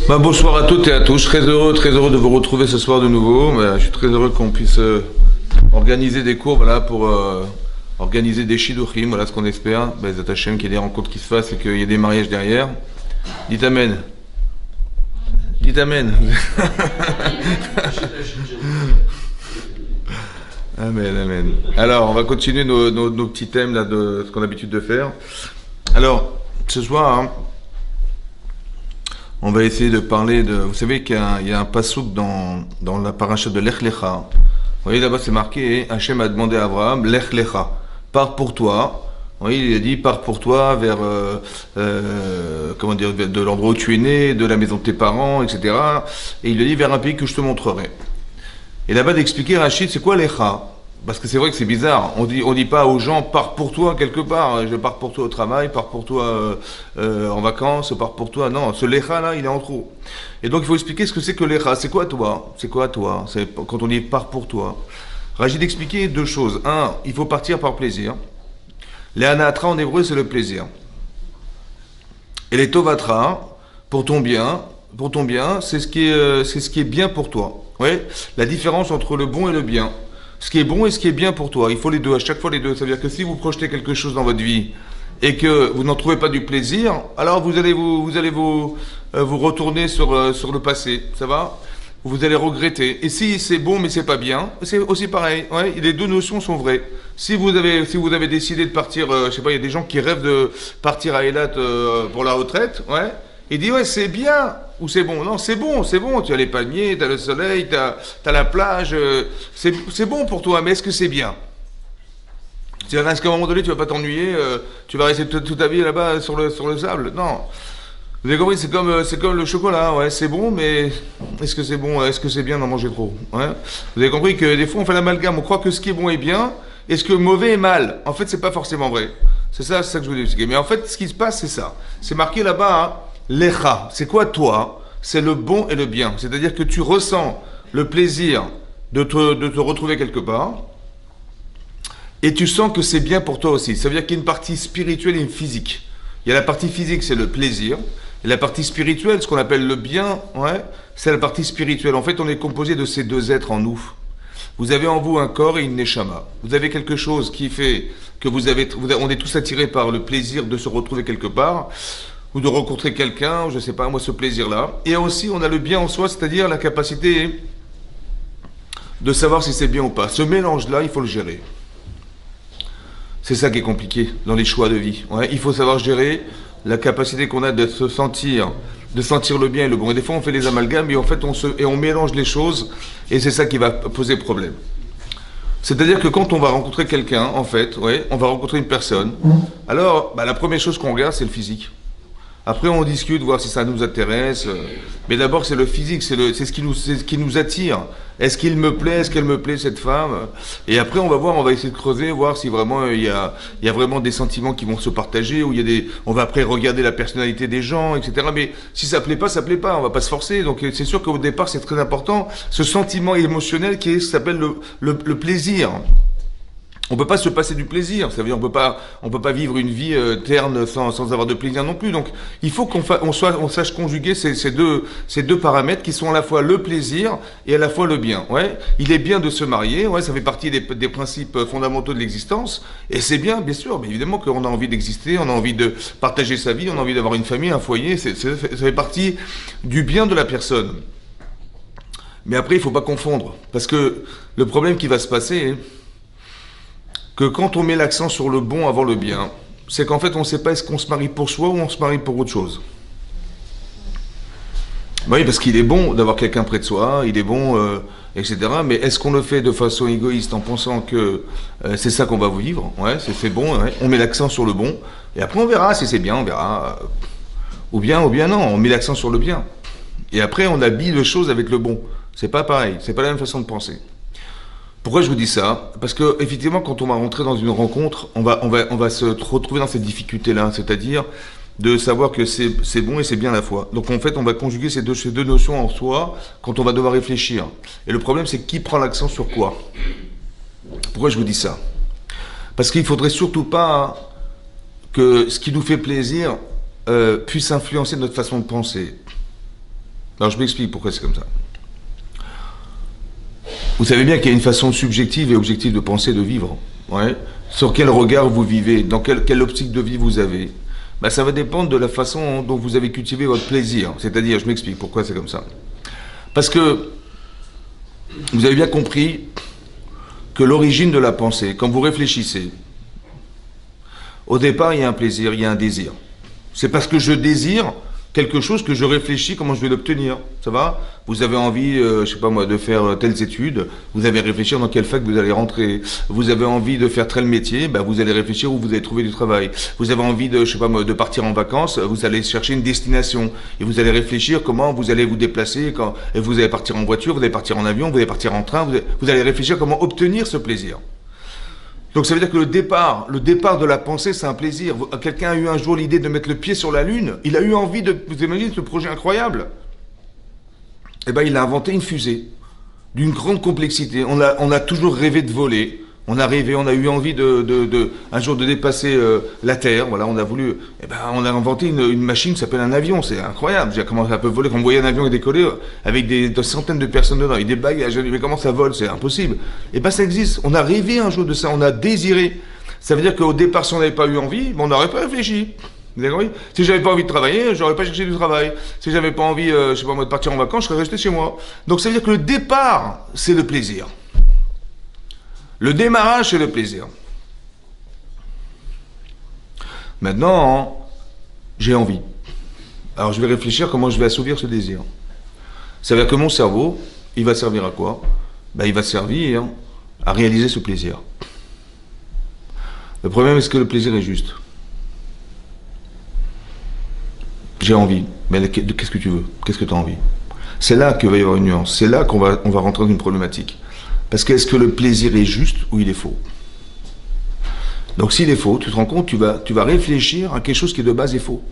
Bonsoir à toutes et à tous. Très heureux de vous retrouver ce soir de nouveau. Je suis très heureux qu'on puisse organiser des cours, voilà, pour organiser des shiduchim, voilà ce qu'on espère. Zat Hashem, qu'il y ait des rencontres qui se fassent et qu'il y ait des mariages derrière. Dites Amen. Dites Amen. Amen, Amen. Alors, on va continuer nos petits thèmes là, de ce qu'on a l'habitude de faire. Alors, ce soir, hein, on va essayer de parler de... Vous savez qu'il y a un passouk dans la paracha de Lech Lecha. Vous voyez, là-bas, c'est marqué, Hachem a demandé à Abraham, Lech Lecha, pars pour toi. Vous voyez, il a dit, pars pour toi vers, comment dire, de l'endroit où tu es né, de la maison de tes parents, etc. Et il lui a dit, vers un pays que je te montrerai. Et là-bas, d'expliquer, Rachid, c'est quoi Lecha? Parce que c'est vrai que c'est bizarre. On dit pas aux gens, pars pour toi quelque part. Je pars pour toi au travail, pars pour toi en vacances, pars pour toi. Non, ce lecha là, il est en trop. Et donc il faut expliquer ce que c'est que lecha. C'est quoi toi? C'est quoi toi? C'est quand on dit pars pour toi. Rachid d'expliquer deux choses. Un, il faut partir par plaisir. Les anatra en hébreu, c'est le plaisir. Et les tovatra, pour ton bien, c'est ce qui est bien pour toi. Ouais. La différence entre le bon et le bien. Ce qui est bon et ce qui est bien pour toi. Il faut les deux, à chaque fois les deux. Ça veut dire que si vous projetez quelque chose dans votre vie et que vous n'en trouvez pas du plaisir, alors vous allez vous retourner sur le passé. Ça va? Vous allez regretter. Et si c'est bon mais c'est pas bien, c'est aussi pareil. Ouais, les deux notions sont vraies. Si vous avez décidé de partir, je sais pas, il y a des gens qui rêvent de partir à Eilat pour la retraite, ouais. Il dit ouais c'est bien ou c'est bon. Non c'est bon, tu as les palmiers, tu as le soleil, tu as la plage, c'est bon pour toi, mais est-ce que c'est bien? Est-ce qu'à un moment donné tu vas pas t'ennuyer, tu vas rester toute ta vie là-bas sur le sable? Non. Vous avez compris, c'est comme le chocolat, ouais, c'est bon, mais est-ce que c'est bon, est-ce que c'est bien d'en manger trop? Ouais. Vous avez compris que des fois on fait l'amalgame, on croit que ce qui est bon est bien, et ce que mauvais est mal. En fait c'est pas forcément vrai. C'est ça que je voulais expliquer. Mais en fait ce qui se passe c'est ça. C'est marqué là-bas, hein, Lecha, c'est quoi toi? C'est le bon et le bien. C'est-à-dire que tu ressens le plaisir de te retrouver quelque part et tu sens que c'est bien pour toi aussi. Ça veut dire qu'il y a une partie spirituelle et une physique. Il y a la partie physique, c'est le plaisir. Et la partie spirituelle, ce qu'on appelle le bien, ouais, c'est la partie spirituelle. En fait, on est composé de ces deux êtres en nous. Vous avez en vous un corps et une neshama. Vous avez quelque chose qui fait que on est tous attirés par le plaisir de se retrouver quelque part, ou de rencontrer quelqu'un, je sais pas, moi, ce plaisir-là. Et aussi, on a le bien en soi, c'est-à-dire la capacité de savoir si c'est bien ou pas. Ce mélange-là, il faut le gérer. C'est ça qui est compliqué dans les choix de vie. Ouais, il faut savoir gérer la capacité qu'on a de sentir le bien et le bon. Et des fois, on fait des amalgames et en fait, on mélange les choses et c'est ça qui va poser problème. C'est-à-dire que quand on va rencontrer quelqu'un, en fait, ouais, on va rencontrer une personne, alors la première chose qu'on regarde, c'est le physique. Après, on discute, voir si ça nous intéresse. Mais d'abord, c'est le physique, c'est ce qui nous attire. Est-ce qu'il me plaît, est-ce qu'elle me plaît, cette femme? Et après, on va essayer de creuser, voir si vraiment il y a vraiment des sentiments qui vont se partager, ou on va après regarder la personnalité des gens, etc. Mais si ça plaît pas, on va pas se forcer. Donc, c'est sûr qu'au départ, c'est très important, ce sentiment émotionnel s'appelle le plaisir. On peut pas se passer du plaisir, ça veut dire on peut pas vivre une vie terne sans avoir de plaisir non plus. Donc il faut on sache conjuguer ces deux paramètres qui sont à la fois le plaisir et à la fois le bien. Ouais, il est bien de se marier, ouais, ça fait partie des principes fondamentaux de l'existence et c'est bien sûr, mais évidemment qu'on a envie d'exister, on a envie de partager sa vie, on a envie d'avoir une famille, un foyer, ça fait partie du bien de la personne. Mais après il faut pas confondre parce que le problème qui va se passer que quand on met l'accent sur le bon avant le bien, c'est qu'en fait on ne sait pas est-ce qu'on se marie pour soi ou on se marie pour autre chose. Oui, parce qu'il est bon d'avoir quelqu'un près de soi, il est bon, etc. Mais est-ce qu'on le fait de façon égoïste en pensant que c'est ça qu'on va vivre? Ouais, c'est bon, ouais. On met l'accent sur le bon, et après on verra si c'est bien, on verra. Ou bien non, on met l'accent sur le bien. Et après on habille les choses avec le bon. C'est pas pareil, c'est pas la même façon de penser. Pourquoi je vous dis ça? Parce que effectivement, quand on va rentrer dans une rencontre, on va se retrouver dans cette difficulté-là, c'est-à-dire de savoir que c'est bon et c'est bien à la fois. Donc en fait, on va conjuguer ces deux notions en soi quand on va devoir réfléchir. Et le problème, c'est qui prend l'accent sur quoi? Pourquoi je vous dis ça? Parce qu'il faudrait surtout pas que ce qui nous fait plaisir puisse influencer notre façon de penser. Alors je m'explique pourquoi c'est comme ça. Vous savez bien qu'il y a une façon subjective et objective de penser, de vivre. Ouais. Sur quel regard vous vivez, dans quelle optique de vie vous avez. Ben, ça va dépendre de la façon dont vous avez cultivé votre plaisir. C'est-à-dire, je m'explique pourquoi c'est comme ça. Parce que vous avez bien compris que l'origine de la pensée, quand vous réfléchissez, au départ, il y a un plaisir, il y a un désir. C'est parce que je désire quelque chose que je réfléchis comment je vais l'obtenir. Ça va? Vous avez envie, je sais pas moi, de faire telles études, vous allez réfléchir dans quelle fac vous allez rentrer. Vous avez envie de faire tel métier, ben vous allez réfléchir où vous allez trouver du travail. Vous avez envie de, je sais pas moi, de partir en vacances, vous allez chercher une destination. Et vous allez réfléchir comment vous allez vous déplacer, et vous allez partir en voiture, vous allez partir en avion, vous allez partir en train, vous allez réfléchir comment obtenir ce plaisir. Donc ça veut dire que le départ de la pensée, c'est un plaisir. Quelqu'un a eu un jour l'idée de mettre le pied sur la Lune, il a eu envie de... Vous imaginez ce projet incroyable? Eh ben il a inventé une fusée d'une grande complexité. On a toujours rêvé de voler. On a rêvé, on a eu envie un jour de dépasser la Terre. Voilà, on a voulu... Eh ben on a inventé une machine qui s'appelle un avion. C'est incroyable. J'ai commencé à peu voler. Quand on voyait un avion décoller avec des centaines de personnes dedans, avec des bagages, mais comment ça vole? C'est impossible. Eh ben ça existe. On a rêvé un jour de ça. On a désiré. Ça veut dire qu'au départ, si on n'avait pas eu envie, on n'aurait pas réfléchi. Vous avez compris? Si j'avais pas envie de travailler, j'aurais pas cherché du travail. Si j'avais pas envie, je sais pas moi, de partir en vacances, je serais resté chez moi. Donc ça veut dire que le départ, c'est le plaisir. Le démarrage, c'est le plaisir. Maintenant, j'ai envie. Alors je vais réfléchir comment je vais assouvir ce désir. Ça veut dire que mon cerveau, il va servir à quoi? Ben, il va servir à réaliser ce plaisir. Le problème, est-ce que le plaisir est juste? J'ai envie. Mais qu'est-ce que tu veux? Qu'est-ce que tu as envie? C'est là qu'il va y avoir une nuance. C'est là qu'on va rentrer dans une problématique. Parce que est-ce que le plaisir est juste ou il est faux? Donc s'il est faux, tu te rends compte, tu vas réfléchir à quelque chose qui de base est faux.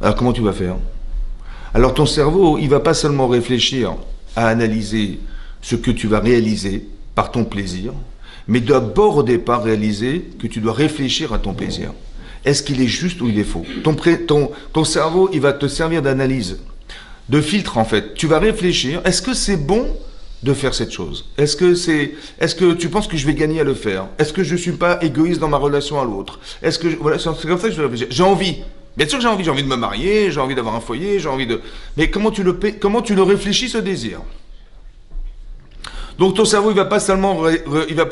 Alors comment tu vas faire? Alors ton cerveau, il va pas seulement réfléchir à analyser ce que tu vas réaliser par ton plaisir, mais d'abord au départ réaliser que tu dois réfléchir à ton plaisir. Est-ce qu'il est juste ou il est faux? Ton cerveau, il va te servir d'analyse, de filtre en fait. Tu vas réfléchir, est-ce que c'est bon de faire cette chose? Est-ce que tu penses que je vais gagner à le faire? Est-ce que je suis pas égoïste dans ma relation à l'autre? Voilà, c'est comme ça que je vais réfléchir. J'ai envie. Bien sûr que j'ai envie de me marier, j'ai envie d'avoir un foyer, j'ai envie de... Mais comment tu le réfléchis ce désir? Donc ton cerveau, il va pas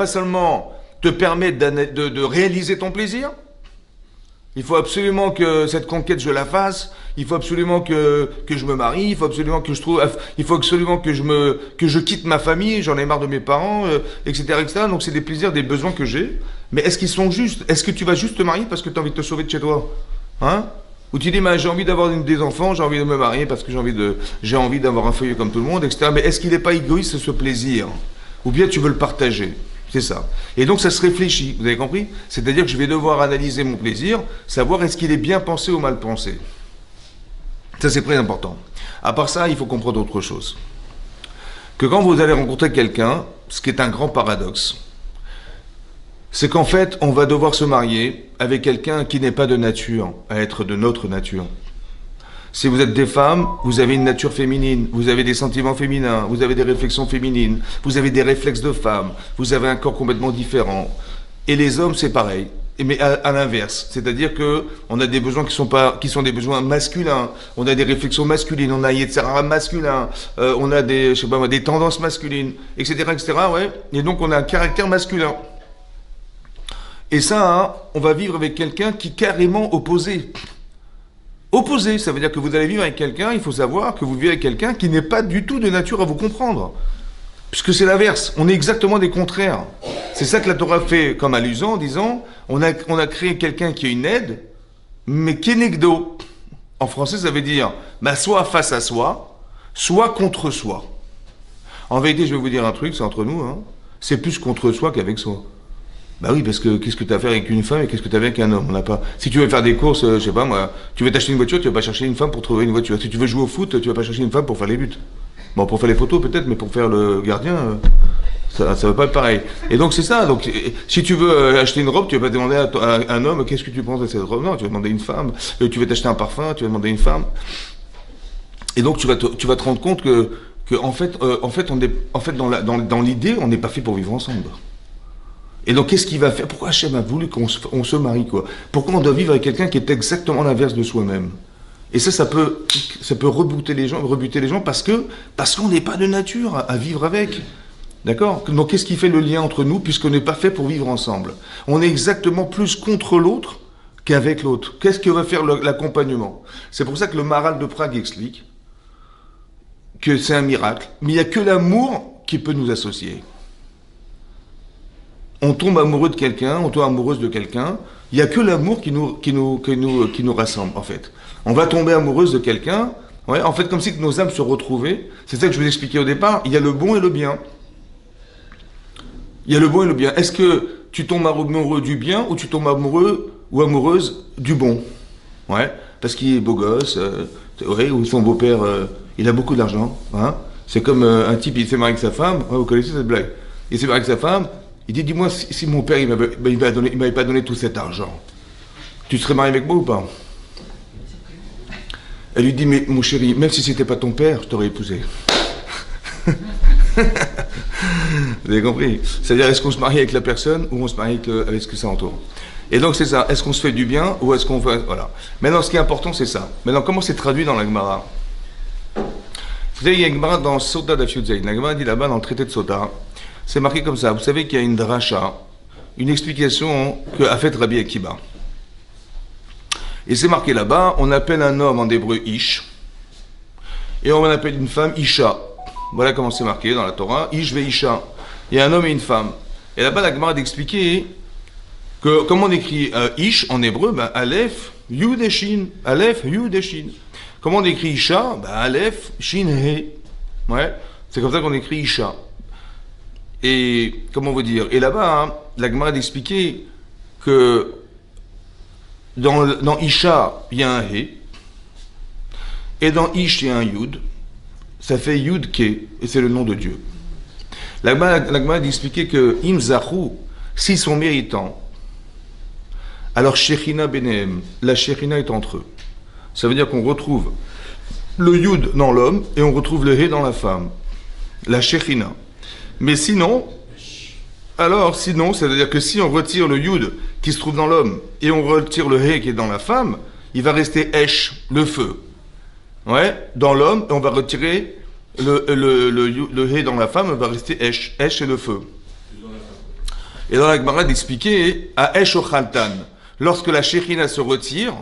seulement te permettre de réaliser ton plaisir. Il faut absolument que cette conquête, je la fasse. Il faut absolument que je me marie. Il faut absolument que je quitte ma famille. J'en ai marre de mes parents, etc., etc. Donc c'est des plaisirs, des besoins que j'ai. Mais est-ce qu'ils sont justes? Est-ce que tu vas juste te marier parce que tu as envie de te sauver de chez toi? Hein? Ou tu dis, j'ai envie d'avoir des enfants, j'ai envie de me marier parce que j'ai envie d'avoir un foyer comme tout le monde, etc. Mais est-ce qu'il n'est pas égoïste ce plaisir? Ou bien tu veux le partager? C'est ça. Et donc ça se réfléchit, vous avez compris? C'est-à-dire que je vais devoir analyser mon plaisir, savoir est-ce qu'il est bien pensé ou mal pensé. Ça c'est très important. À part ça, il faut comprendre autre chose. Que quand vous allez rencontrer quelqu'un, ce qui est un grand paradoxe, c'est qu'en fait, on va devoir se marier avec quelqu'un qui n'est pas de nature à être de notre nature. Si vous êtes des femmes, vous avez une nature féminine, vous avez des sentiments féminins, vous avez des réflexions féminines, vous avez des réflexes de femmes, vous avez un corps complètement différent. Et les hommes, c'est pareil, mais à l'inverse. C'est-à-dire que on a des besoins qui sont des besoins masculins, on a des réflexions masculines, on a un Yetzirah masculin, on a des tendances masculines, etc., etc., ouais. Et donc on a un caractère masculin. Et ça, on va vivre avec quelqu'un qui est carrément opposé. Opposé, ça veut dire que vous allez vivre avec quelqu'un, il faut savoir que vous vivez avec quelqu'un qui n'est pas du tout de nature à vous comprendre. Puisque c'est l'inverse, on est exactement des contraires. C'est ça que la Torah fait comme allusion en disant, on a créé quelqu'un qui est une aide, mais qui est negdo. En français, ça veut dire, soit face à soi, soit contre soi. En vérité, je vais vous dire un truc, c'est entre nous, hein, c'est plus contre soi qu'avec soi. Bah oui, parce que qu'est-ce que tu as à faire avec une femme et qu'est-ce que tu as avec un homme? On n'a pas. Si tu veux faire des courses, je sais pas moi, tu veux t'acheter une voiture, tu vas pas chercher une femme pour trouver une voiture. Si tu veux jouer au foot, tu vas pas chercher une femme pour faire les buts. Bon, pour faire les photos peut-être, mais pour faire le gardien, ça va pas être pareil. Et donc c'est ça. Donc si tu veux acheter une robe, tu vas pas demander à un homme qu'est-ce que tu penses de cette robe. Non, tu vas demander une femme. Tu veux t'acheter un parfum, tu vas demander une femme. Et donc tu vas te rendre compte que en fait dans l'idée, on n'est pas fait pour vivre ensemble. Et donc qu'est-ce qu'il va faire? Pourquoi Hachem a voulu on se marie, quoi? Pourquoi on doit vivre avec quelqu'un qui est exactement l'inverse de soi-même? Et ça peut rebuter les gens parce qu'on n'est pas de nature à vivre avec. D'accord? Donc qu'est-ce qui fait le lien entre nous puisqu'on n'est pas fait pour vivre ensemble? On est exactement plus contre l'autre qu'avec l'autre. Qu'est-ce que va faire l'accompagnement? C'est pour ça que le Maharal de Prague explique que c'est un miracle, mais il n'y a que l'amour qui peut nous associer. On tombe amoureux de quelqu'un, on tombe amoureuse de quelqu'un, il n'y a que l'amour qui nous rassemble, en fait. On va tomber amoureuse de quelqu'un, ouais, en fait, comme si nos âmes se retrouvaient. C'est ça que je vous expliquais au départ, il y a le bon et le bien. Il y a le bon et le bien. Est-ce que tu tombes amoureux du bien ou tu tombes amoureux ou amoureuse du bon? Ouais, parce qu'il est beau gosse, ouais, ou son beau-père, il a beaucoup d'argent. Hein. C'est comme un type, il s'est marié avec sa femme. Ouais, vous connaissez cette blague? Il s'est marié avec sa femme. Il dit, dis-moi, si mon père, il m'avait pas donné tout cet argent, tu serais marié avec moi ou pas? Elle lui dit, mais mon chéri, même si c'était pas ton père, je t'aurais épousé. Vous avez compris? C'est-à-dire, est-ce qu'on se marie avec la personne ou on se marie avec ce que ça entoure? Et donc, c'est ça. Est-ce qu'on se fait du bien ou est-ce qu'on va... Voilà. Maintenant, ce qui est important, c'est ça. Maintenant, comment c'est traduit dans la Gemara? Vous savez, il y a une Gemara dans Sota d'Afyudzaï. La Gemara dit là-bas, dans le traité de Sota, c'est marqué comme ça. Vous savez qu'il y a une dracha, une explication qu'a faite Rabbi Akiba. Et c'est marqué là-bas, on appelle un homme en hébreu Ish, et on appelle une femme Isha. Voilà comment c'est marqué dans la Torah, Ish ve Isha. Il y a un homme et une femme. Et là-bas, la Gemara d'expliquer que, comment on écrit Ish en hébreu, ben, Aleph, Yud et Shin. Aleph, Yud et Shin. Comment on écrit Isha? Ben, Aleph, Shin, He. Ouais, c'est comme ça qu'on écrit Isha. Et, comment vous dire? Et là-bas, hein, la Gemara d'expliquer que dans Isha, il y a un He, et dans Ish, il y a un Yud, ça fait Yud Ke, et c'est le nom de Dieu. La Gemara d'expliquer que Im Zachu, s'ils sont méritants, alors Shechina Benehem, la Shechina est entre eux. Ça veut dire qu'on retrouve le Yud dans l'homme, et on retrouve le He dans la femme. La Shechina. Mais sinon, c'est-à-dire que si on retire le Yud qui se trouve dans l'homme et on retire le He qui est dans la femme, il va rester Esh, le feu. Ouais, dans l'homme, et on va retirer le He dans la femme, il va rester Esh. Esh, c'est le feu. Et dans la Gemara d'expliquer à Esh o Chaltan, lorsque la Shechina se retire,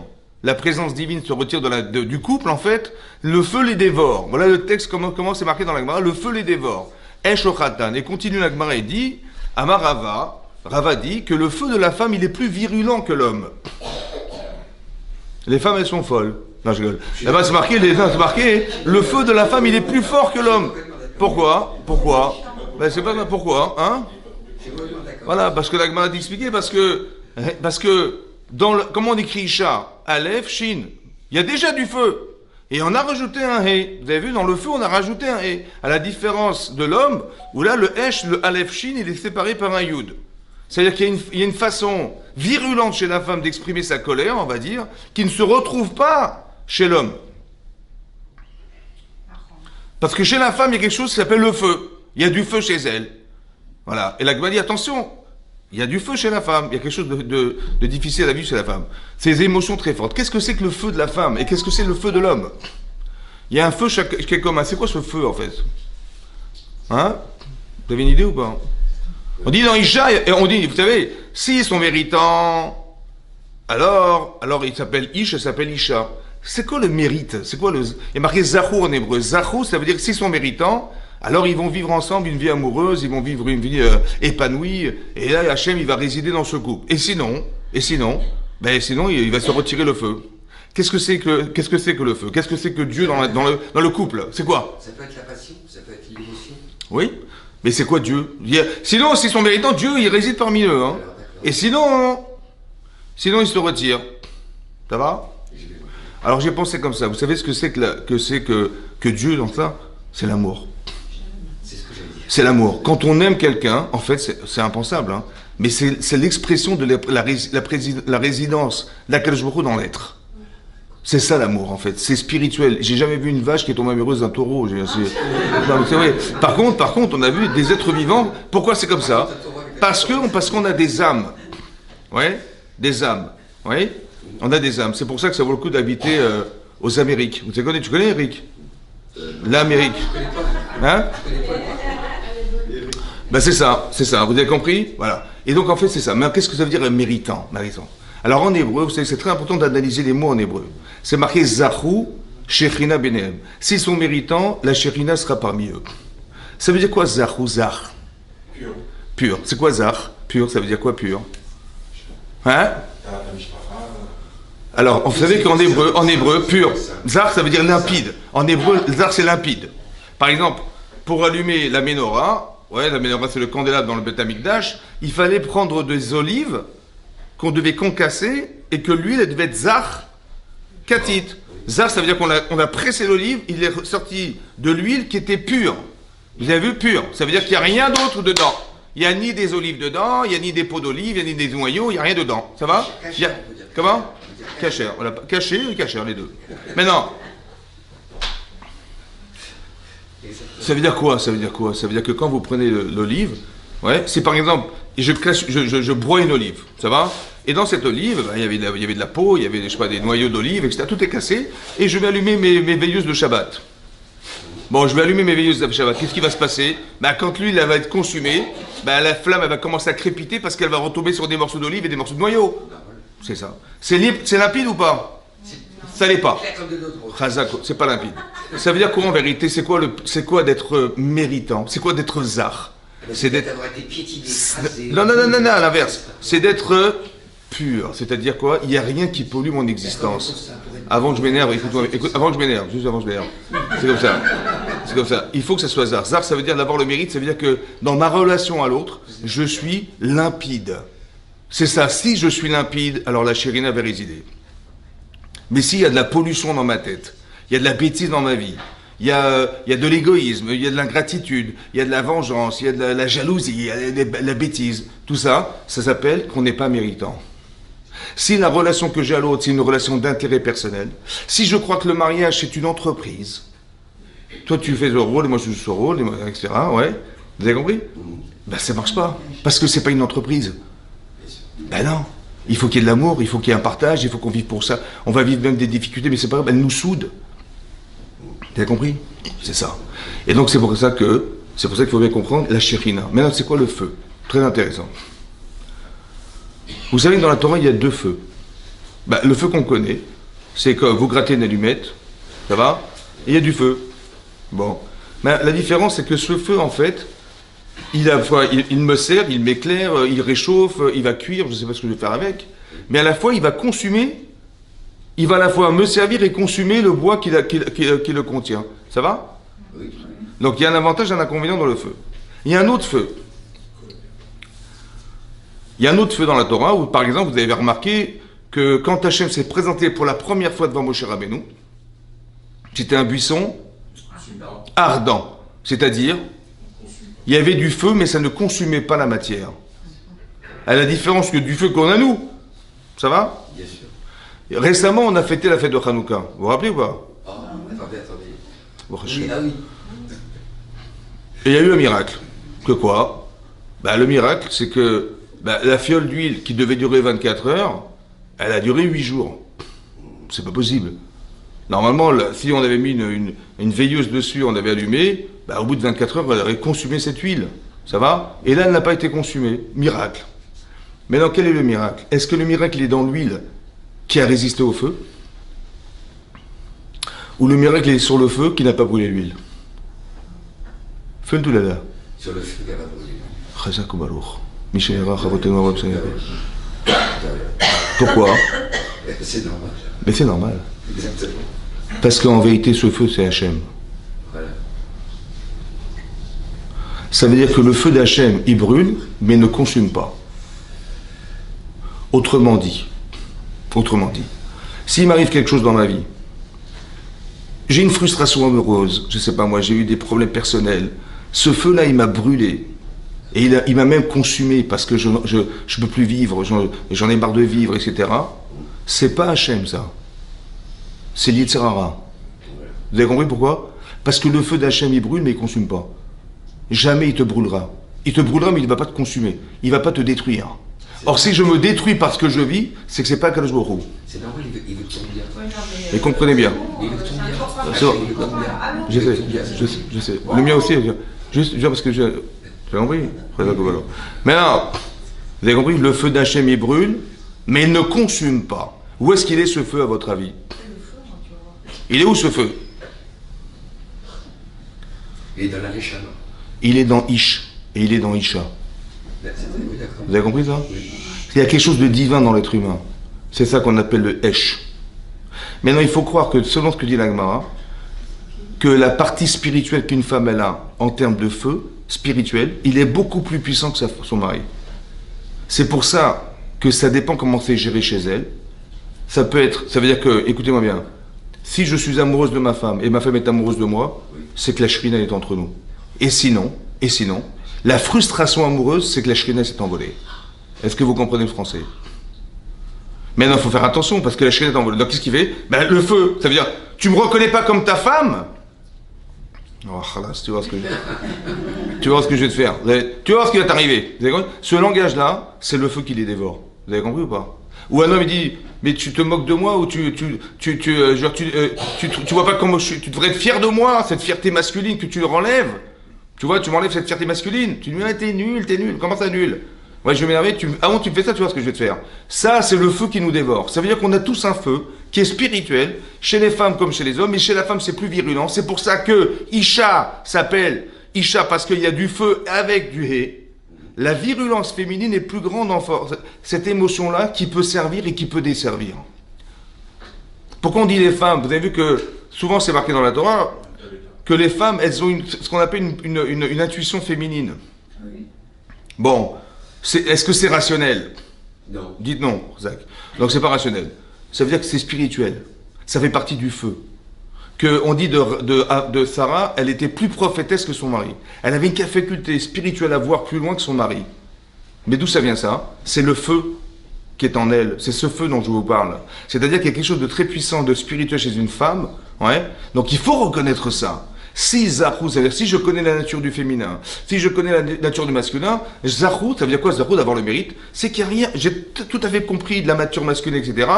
la présence divine se retire du couple, en fait, le feu les dévore. Voilà le texte, comment c'est marqué dans la Gemara, le feu les dévore. Esh o Chaltan. Et continue la Gemara et dit, Amar Rava dit que le feu de la femme, il est plus virulent que l'homme. Les femmes, elles sont folles. Non, je rigole. Là-bas, c'est marqué, le feu de la femme, il est plus fort que l'homme. Pourquoi? Ben, c'est pas pourquoi, hein? Voilà, parce que la Gemara dit expliquer, parce que comment on écrit Isha? Aleph, Shin. Il y a déjà du feu. Et on a rajouté un He. Vous avez vu, dans le feu, on a rajouté un He. À la différence de l'homme, où là, le Esh, le Aleph Shin, il est séparé par un Yud. C'est-à-dire qu'il y a une façon virulente chez la femme d'exprimer sa colère, on va dire, qui ne se retrouve pas chez l'homme. Parce que chez la femme, il y a quelque chose qui s'appelle le feu. Il y a du feu chez elle. Voilà. Et la Gemara dit, attention, il y a du feu chez la femme. Il y a quelque chose de difficile à vivre chez la femme. Ces émotions très fortes. Qu'est-ce que c'est que le feu de la femme? Et qu'est-ce que c'est le feu de l'homme? Il y a un feu qui est commun. C'est quoi ce feu, en fait? Hein? Vous avez une idée ou pas? On dit dans Isha, et on dit, vous savez, s'ils sont méritants, alors il s'appelle Ish, elle s'appelle Isha. C'est quoi le mérite? C'est quoi il y a marqué Zachou en hébreu. Zachou, ça veut dire que s'ils sont méritants, alors ils vont vivre ensemble une vie amoureuse, ils vont vivre une vie épanouie, et là, Hachem, il va résider dans ce couple. Et sinon, il va se retirer le feu. Qu'est-ce que c'est que le feu? Qu'est-ce que c'est que Dieu dans le couple? C'est quoi? Ça peut être la passion, ça peut être l'émotion. Oui, mais c'est quoi Dieu? Sinon, s'ils sont méritants, Dieu, il réside parmi eux. Hein. Et sinon, il se retire. Ça va? Alors j'ai pensé comme ça. Vous savez ce que c'est que Dieu dans ça? C'est l'amour. C'est ce que j'allais dire. C'est l'amour. Quand on aime quelqu'un, en fait, c'est impensable. Hein, mais c'est l'expression de la résidence d'Akadosh Baruch Hu dans l'être. C'est ça l'amour en fait, c'est spirituel. J'ai jamais vu une vache qui est tombée amoureuse d'un taureau. Non, mais c'est vrai. Par contre, on a vu des êtres vivants. Pourquoi c'est comme ça? Parce qu'on a des âmes. Ouais, des âmes. Ouais, on a des âmes. C'est pour ça que ça vaut le coup d'habiter aux Amériques. Tu connais Eric? L'Amérique. Hein? Ben c'est ça. Vous avez compris? Voilà. Et donc en fait c'est ça. Mais qu'est-ce que ça veut dire méritant? Alors en hébreu, vous savez, c'est très important d'analyser les mots en hébreu. C'est marqué Zachou, Shechina Benehem. S'ils sont méritants, la Shechina sera parmi eux. Ça veut dire quoi Zachou, Zach? Pur. C'est quoi Zach? Pur, ça veut dire quoi pur? Hein? Alors, vous savez qu'en hébreu, pur, Zach ça veut dire limpide. En hébreu, Zach c'est limpide. Par exemple, pour allumer la menorah, la menorah c'est le candélabre dans le Beth Amikdash, il fallait prendre des olives qu'on devait concasser et que l'huile devait être zar, katit. Zar, ça veut dire qu'on a pressé l'olive, il est sorti de l'huile qui était pure. Vous avez vu, pure. Ça veut dire qu'il n'y a rien d'autre dedans. Il n'y a ni des olives dedans, il n'y a ni des pots d'olive, il n'y a ni des noyaux, il n'y a rien dedans. Ça va? Comment? Cacher. Voilà. Caché et cacher, les deux. Maintenant, ça veut dire quoi? Ça veut dire que quand vous prenez l'olive, c'est par exemple, je broie une olive, ça va? Et dans cette olive, il y avait de la peau, il y avait, je sais pas, des noyaux d'olive, etc. Tout est cassé, et je vais allumer mes veilleuses de Shabbat. Bon, je vais allumer mes veilleuses de Shabbat. Qu'est-ce qui va se passer? Quand l'huile elle va être consumée, la flamme elle va commencer à crépiter parce qu'elle va retomber sur des morceaux d'olive et des morceaux de noyaux. C'est ça. C'est limpide ou pas? Ça l'est pas. C'est pas limpide. Ça veut dire quoi en vérité? C'est quoi d'être méritant? C'est quoi d'être zar? C'est d'être. Non, à l'inverse. C'est d'être pur. C'est-à-dire quoi? Il n'y a rien qui pollue mon existence. Avant que je m'énerve, avant que je m'énerve. C'est comme ça. Il faut que ça soit zar. Zar, ça veut dire d'avoir le mérite, ça veut dire que dans ma relation à l'autre, je suis limpide. C'est ça. Si je suis limpide, alors la chérina va résider. Mais s'il y a de la pollution dans ma tête, il y a de la bêtise dans ma vie, il y a de l'égoïsme, il y a de l'ingratitude, il y a de la vengeance, il y a de la jalousie, il y a de la bêtise. Tout ça, ça s'appelle qu'on n'est pas méritant. Si la relation que j'ai à l'autre, c'est une relation d'intérêt personnel, si je crois que le mariage, c'est une entreprise, toi tu fais ce rôle et moi je joue ce rôle, etc. Ouais, vous avez compris? Ça marche pas, parce que c'est pas une entreprise. Non. Il faut qu'il y ait de l'amour, il faut qu'il y ait un partage, il faut qu'on vive pour ça. On va vivre même des difficultés, mais c'est pas grave, elles nous soudent. Tu as compris? C'est ça. Et donc c'est pour ça qu'il faut bien comprendre la shérina. Maintenant, c'est quoi le feu? Très intéressant. Vous savez que dans la Torah, il y a deux feux. Le feu qu'on connaît, c'est que vous grattez une allumette, ça va? Et il y a du feu. Bon. La différence, c'est que ce feu, en fait, il me sert, il m'éclaire, il réchauffe, il va cuire, je ne sais pas ce que je vais faire avec, mais à la fois il va consumer, il va à la fois me servir et conssumer le bois qui le contient. Ça va? Oui. Donc il y a un avantage et un inconvénient dans le feu. Il y a un autre feu. Il y a un autre feu dans la Torah où, par exemple, vous avez remarqué que quand Hachem s'est présenté pour la première fois devant Moshe Rabbeinu, c'était un buisson ardent, c'est-à-dire il y avait du feu, mais ça ne consumait pas la matière. À la différence que du feu qu'on a nous. Ça va? Bien sûr. Récemment, on a fêté la fête de Hanouka. Vous vous rappelez ou pas? Attendez. Bon, oui. Et il y a eu un miracle. Que quoi? Le miracle, c'est que la fiole d'huile qui devait durer 24 heures, elle a duré 8 jours. C'est pas possible. Normalement, si on avait mis une veilleuse dessus, on avait allumé, au bout de 24 heures, elle aurait consumé cette huile. Ça va? Et là, elle n'a pas été consumée. Miracle. Maintenant, quel est le miracle? Est-ce que le miracle il est dans l'huile qui a résisté au feu? Ou le miracle est sur le feu qui n'a pas brûlé l'huile? Feu de Doulala. Sur le feu qui n'a pas brûlé l'huile. Chazak ou Baruch. Michel Pourquoi? C'est normal. Mais c'est normal. Exactement. Parce qu'en vérité, ce feu, c'est Hachem. Voilà. Ça veut dire que le feu d'Hachem, il brûle, mais ne consume pas. Autrement dit, s'il m'arrive quelque chose dans ma vie, j'ai une frustration amoureuse, je sais pas moi, j'ai eu des problèmes personnels, ce feu-là, il m'a brûlé. Et il m'a même consumé parce que je peux plus vivre, j'en ai marre de vivre, etc. C'est pas Hachem, ça. c'est l'Yitzhara. Vous avez compris pourquoi? Parce que le feu d'Hachem, il brûle, mais il ne consume pas. Jamais il te brûlera. Il te brûlera, mais il ne va pas te consumer. Il ne va pas te détruire. Or, si je me détruis parce que je vis, c'est que ce n'est pas Kadosh Baruch Hu. C'est normal, il veut que ton bien. Et comprenez bien. Il veut que ton bien. C'est vrai. Je sais. Le mien aussi. Juste parce que j'ai compris. Maintenant, vous avez compris, le feu d'Hachem, il brûle, mais il ne consume pas. Où est-ce qu'il est ce feu, à votre avis? Il est où ce feu? Il est dans la Réchama. Il est dans Ish, et il est dans Isha. Oui, d'accord. Vous avez compris ça? Oui. Il y a quelque chose de divin dans l'être humain. C'est ça qu'on appelle le Esh. Maintenant, il faut croire que, selon ce que dit la Gemara, que la partie spirituelle qu'une femme elle a, en termes de feu spirituel, il est beaucoup plus puissant que son mari. C'est pour ça que ça dépend comment c'est géré chez elle. Ça veut dire que, écoutez-moi bien, si je suis amoureuse de ma femme et ma femme est amoureuse de moi, c'est que la shrina est entre nous. Et sinon, la frustration amoureuse, c'est que la shrina s'est envolée. Est-ce que vous comprenez le français? Maintenant, il faut faire attention parce que la shrina est envolée. Donc, qu'est-ce qu'il fait? Le feu, ça veut dire, tu me reconnais pas comme ta femme? Oh, khalas, tu vois ce que je vais te faire. Tu vois ce qui va t'arriver. Ce langage-là, c'est le feu qui les dévore. Vous avez compris ou pas? Ou un homme il dit, mais tu te moques de moi ou tu vois pas comment tu devrais être fier de moi, cette fierté masculine que tu renlèves. Tu vois, tu m'enlèves cette fierté masculine. Tu dis, t'es nul. Comment ça nul? Ouais, je vais m'énerver. Avant tu me fais ça, tu vois ce que je vais te faire. Ça, c'est le feu qui nous dévore. Ça veut dire qu'on a tous un feu qui est spirituel, chez les femmes comme chez les hommes, mais chez la femme c'est plus virulent. C'est pour ça que Isha s'appelle Isha parce qu'il y a du feu avec du hé. La virulence féminine est plus grande en force. Cette émotion-là qui peut servir et qui peut desservir. Pourquoi on dit les femmes? Vous avez vu que souvent c'est marqué dans la Torah que les femmes, elles ont ce qu'on appelle une intuition féminine. Oui. Bon, est-ce que c'est rationnel? Non. Dites non, Zach. Donc c'est pas rationnel. Ça veut dire que c'est spirituel. Ça fait partie du feu. On dit de Sarah, elle était plus prophétesse que son mari. Elle avait une faculté spirituelle à voir plus loin que son mari. Mais d'où ça vient ça? C'est le feu qui est en elle. C'est ce feu dont je vous parle. C'est-à-dire qu'il y a quelque chose de très puissant, de spirituel chez une femme. Ouais. Donc il faut reconnaître ça. Si Zahou, c'est-à-dire si je connais la nature du féminin, si je connais la nature du masculin, Zahou, ça veut dire quoi Zahou, d'avoir le mérite? C'est qu'il n'y a rien, j'ai tout à fait compris de la nature masculine, etc.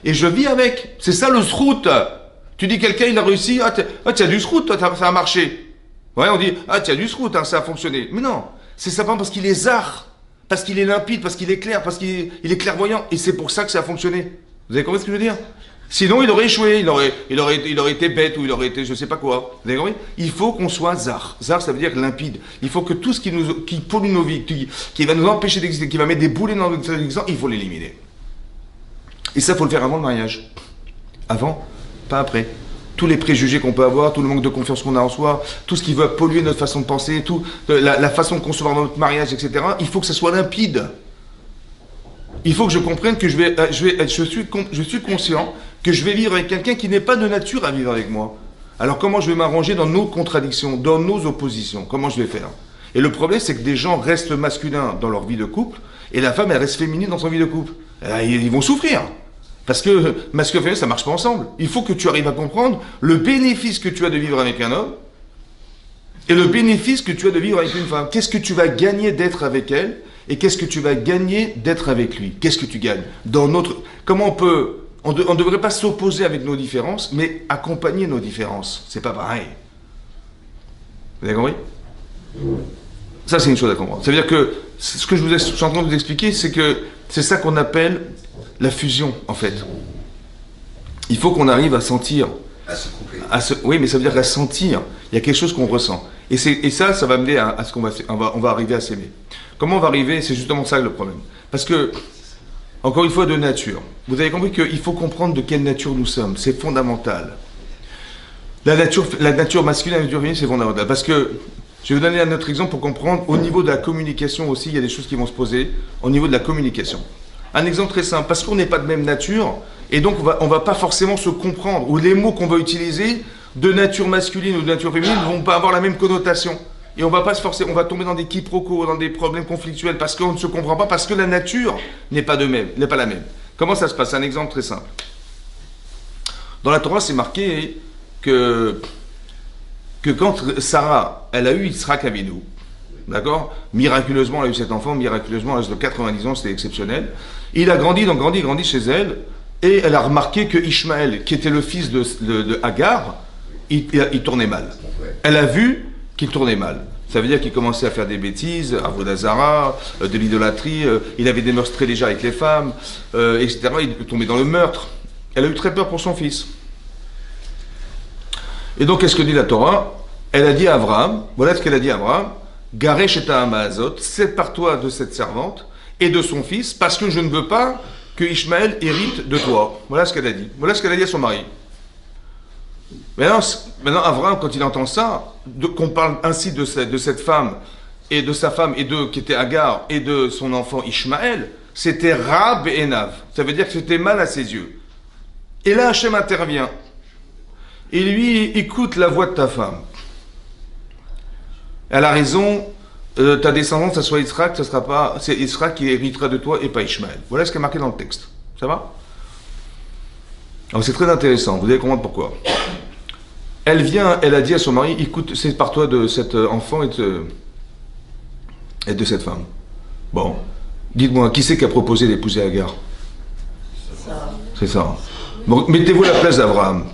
Et je vis avec. C'est ça le zrout. Tu dis quelqu'un, il a réussi, tu as du zrout, toi, ça a marché. Ouais, on dit, tu as du zrout, ça a fonctionné. Mais non, c'est simplement parce qu'il est zah, parce qu'il est limpide, parce qu'il est clair, parce qu'il est clairvoyant. Et c'est pour ça que ça a fonctionné. Vous avez compris ce que je veux dire? Sinon, il aurait échoué, il aurait été bête ou il aurait été je sais pas quoi. Vous avez compris? Il faut qu'on soit zar. Zar, ça veut dire limpide. Il faut que tout ce qui pollue nos vies, qui va nous empêcher d'exister, qui va mettre des boulets dans notre existence, il faut l'éliminer. Et ça, il faut le faire avant le mariage. Avant, pas après. Tous les préjugés qu'on peut avoir, tout le manque de confiance qu'on a en soi, tout ce qui va polluer notre façon de penser, la façon de concevoir notre mariage, etc. Il faut que ça soit limpide. Il faut que je comprenne que je suis conscient que je vais vivre avec quelqu'un qui n'est pas de nature à vivre avec moi. Alors comment je vais m'arranger dans nos contradictions, dans nos oppositions? Comment je vais faire? Et le problème, c'est que des gens restent masculins dans leur vie de couple, et la femme, elle reste féminine dans son vie de couple. Ils vont souffrir. Parce que masculin et féminin, ça ne marche pas ensemble. Il faut que tu arrives à comprendre le bénéfice que tu as de vivre avec un homme, et le bénéfice que tu as de vivre avec une femme. Qu'est-ce que tu vas gagner d'être avec elle? Et qu'est-ce que tu vas gagner d'être avec lui? Qu'est-ce que tu gagnes? Comment on ne devrait pas s'opposer avec nos différences, mais accompagner nos différences. C'est pas pareil. Vous avez compris? Ça, c'est une chose à comprendre. Ça veut dire que ce que je suis en train de vous expliquer, c'est que c'est ça qu'on appelle la fusion, en fait. Il faut qu'on arrive à sentir. À se couper. Oui, mais ça veut dire à sentir. Il y a quelque chose qu'on ressent. Et ça va amener à ce qu'on va arriver à s'aimer. Comment on va arriver? C'est justement ça le problème. Parce que, encore une fois, de nature. Vous avez compris qu'il faut comprendre de quelle nature nous sommes. C'est fondamental. La nature masculine et la nature féminine, c'est fondamental. Parce que, je vais vous donner un autre exemple pour comprendre. Au niveau de la communication aussi, il y a des choses qui vont se poser. Au niveau de la communication. Un exemple très simple. Parce qu'on n'est pas de même nature, et donc on va pas forcément se comprendre. Ou les mots qu'on va utiliser, de nature masculine ou de nature féminine, ne vont pas avoir la même connotation. Et on va pas se forcer, on va tomber dans des quiproquos, dans des problèmes conflictuels, parce qu'on ne se comprend pas, parce que la nature n'est pas la même. Comment ça se passe? Un exemple très simple. Dans la Torah, c'est marqué que quand Sarah, elle a eu Yitzhak Avinu, d'accord, miraculeusement, elle a eu cet enfant, miraculeusement, à l'âge de 90 ans, c'était exceptionnel. Il a grandi chez elle, et elle a remarqué que Ishmaël, qui était le fils de Hagar, il tournait mal. Elle a vu qu'il tournait mal. Ça veut dire qu'il commençait à faire des bêtises, à Vodazara, de l'idolâtrie, il avait des mœurs très légères avec les femmes, etc. Il tombait dans le meurtre. Elle a eu très peur pour son fils. Et donc, qu'est-ce que dit la Torah? Elle a dit à Abraham, voilà ce qu'elle a dit à Abraham, Garesh et Ta'amazot, sépare-toi de cette servante et de son fils, parce que je ne veux pas que Ishmaël hérite de toi. Voilà ce qu'elle a dit. Voilà ce qu'elle a dit à son mari. Maintenant, Abraham, quand il entend ça, qu'on parle ainsi de cette femme, et de sa femme, qui était Hagar, et de son enfant Ishmaël, c'était Rab et Enav. Ça veut dire que c'était mal à ses yeux. Et là, Hachem intervient. Et lui, écoute la voix de ta femme. Elle a raison, ta descendance, ça soit Yitzhak, ça sera pas, c'est Yitzhak qui héritera de toi et pas Ishmaël. Voilà ce qui est marqué dans le texte. Ça va? Alors c'est très intéressant, vous allez comprendre pourquoi. Elle a dit à son mari, écoute, sépare-toi de cet enfant et de cette femme. Bon, dites-moi, qui c'est qui a proposé d'épouser Hagar? C'est ça. Bon, mettez-vous à la place d'Abraham.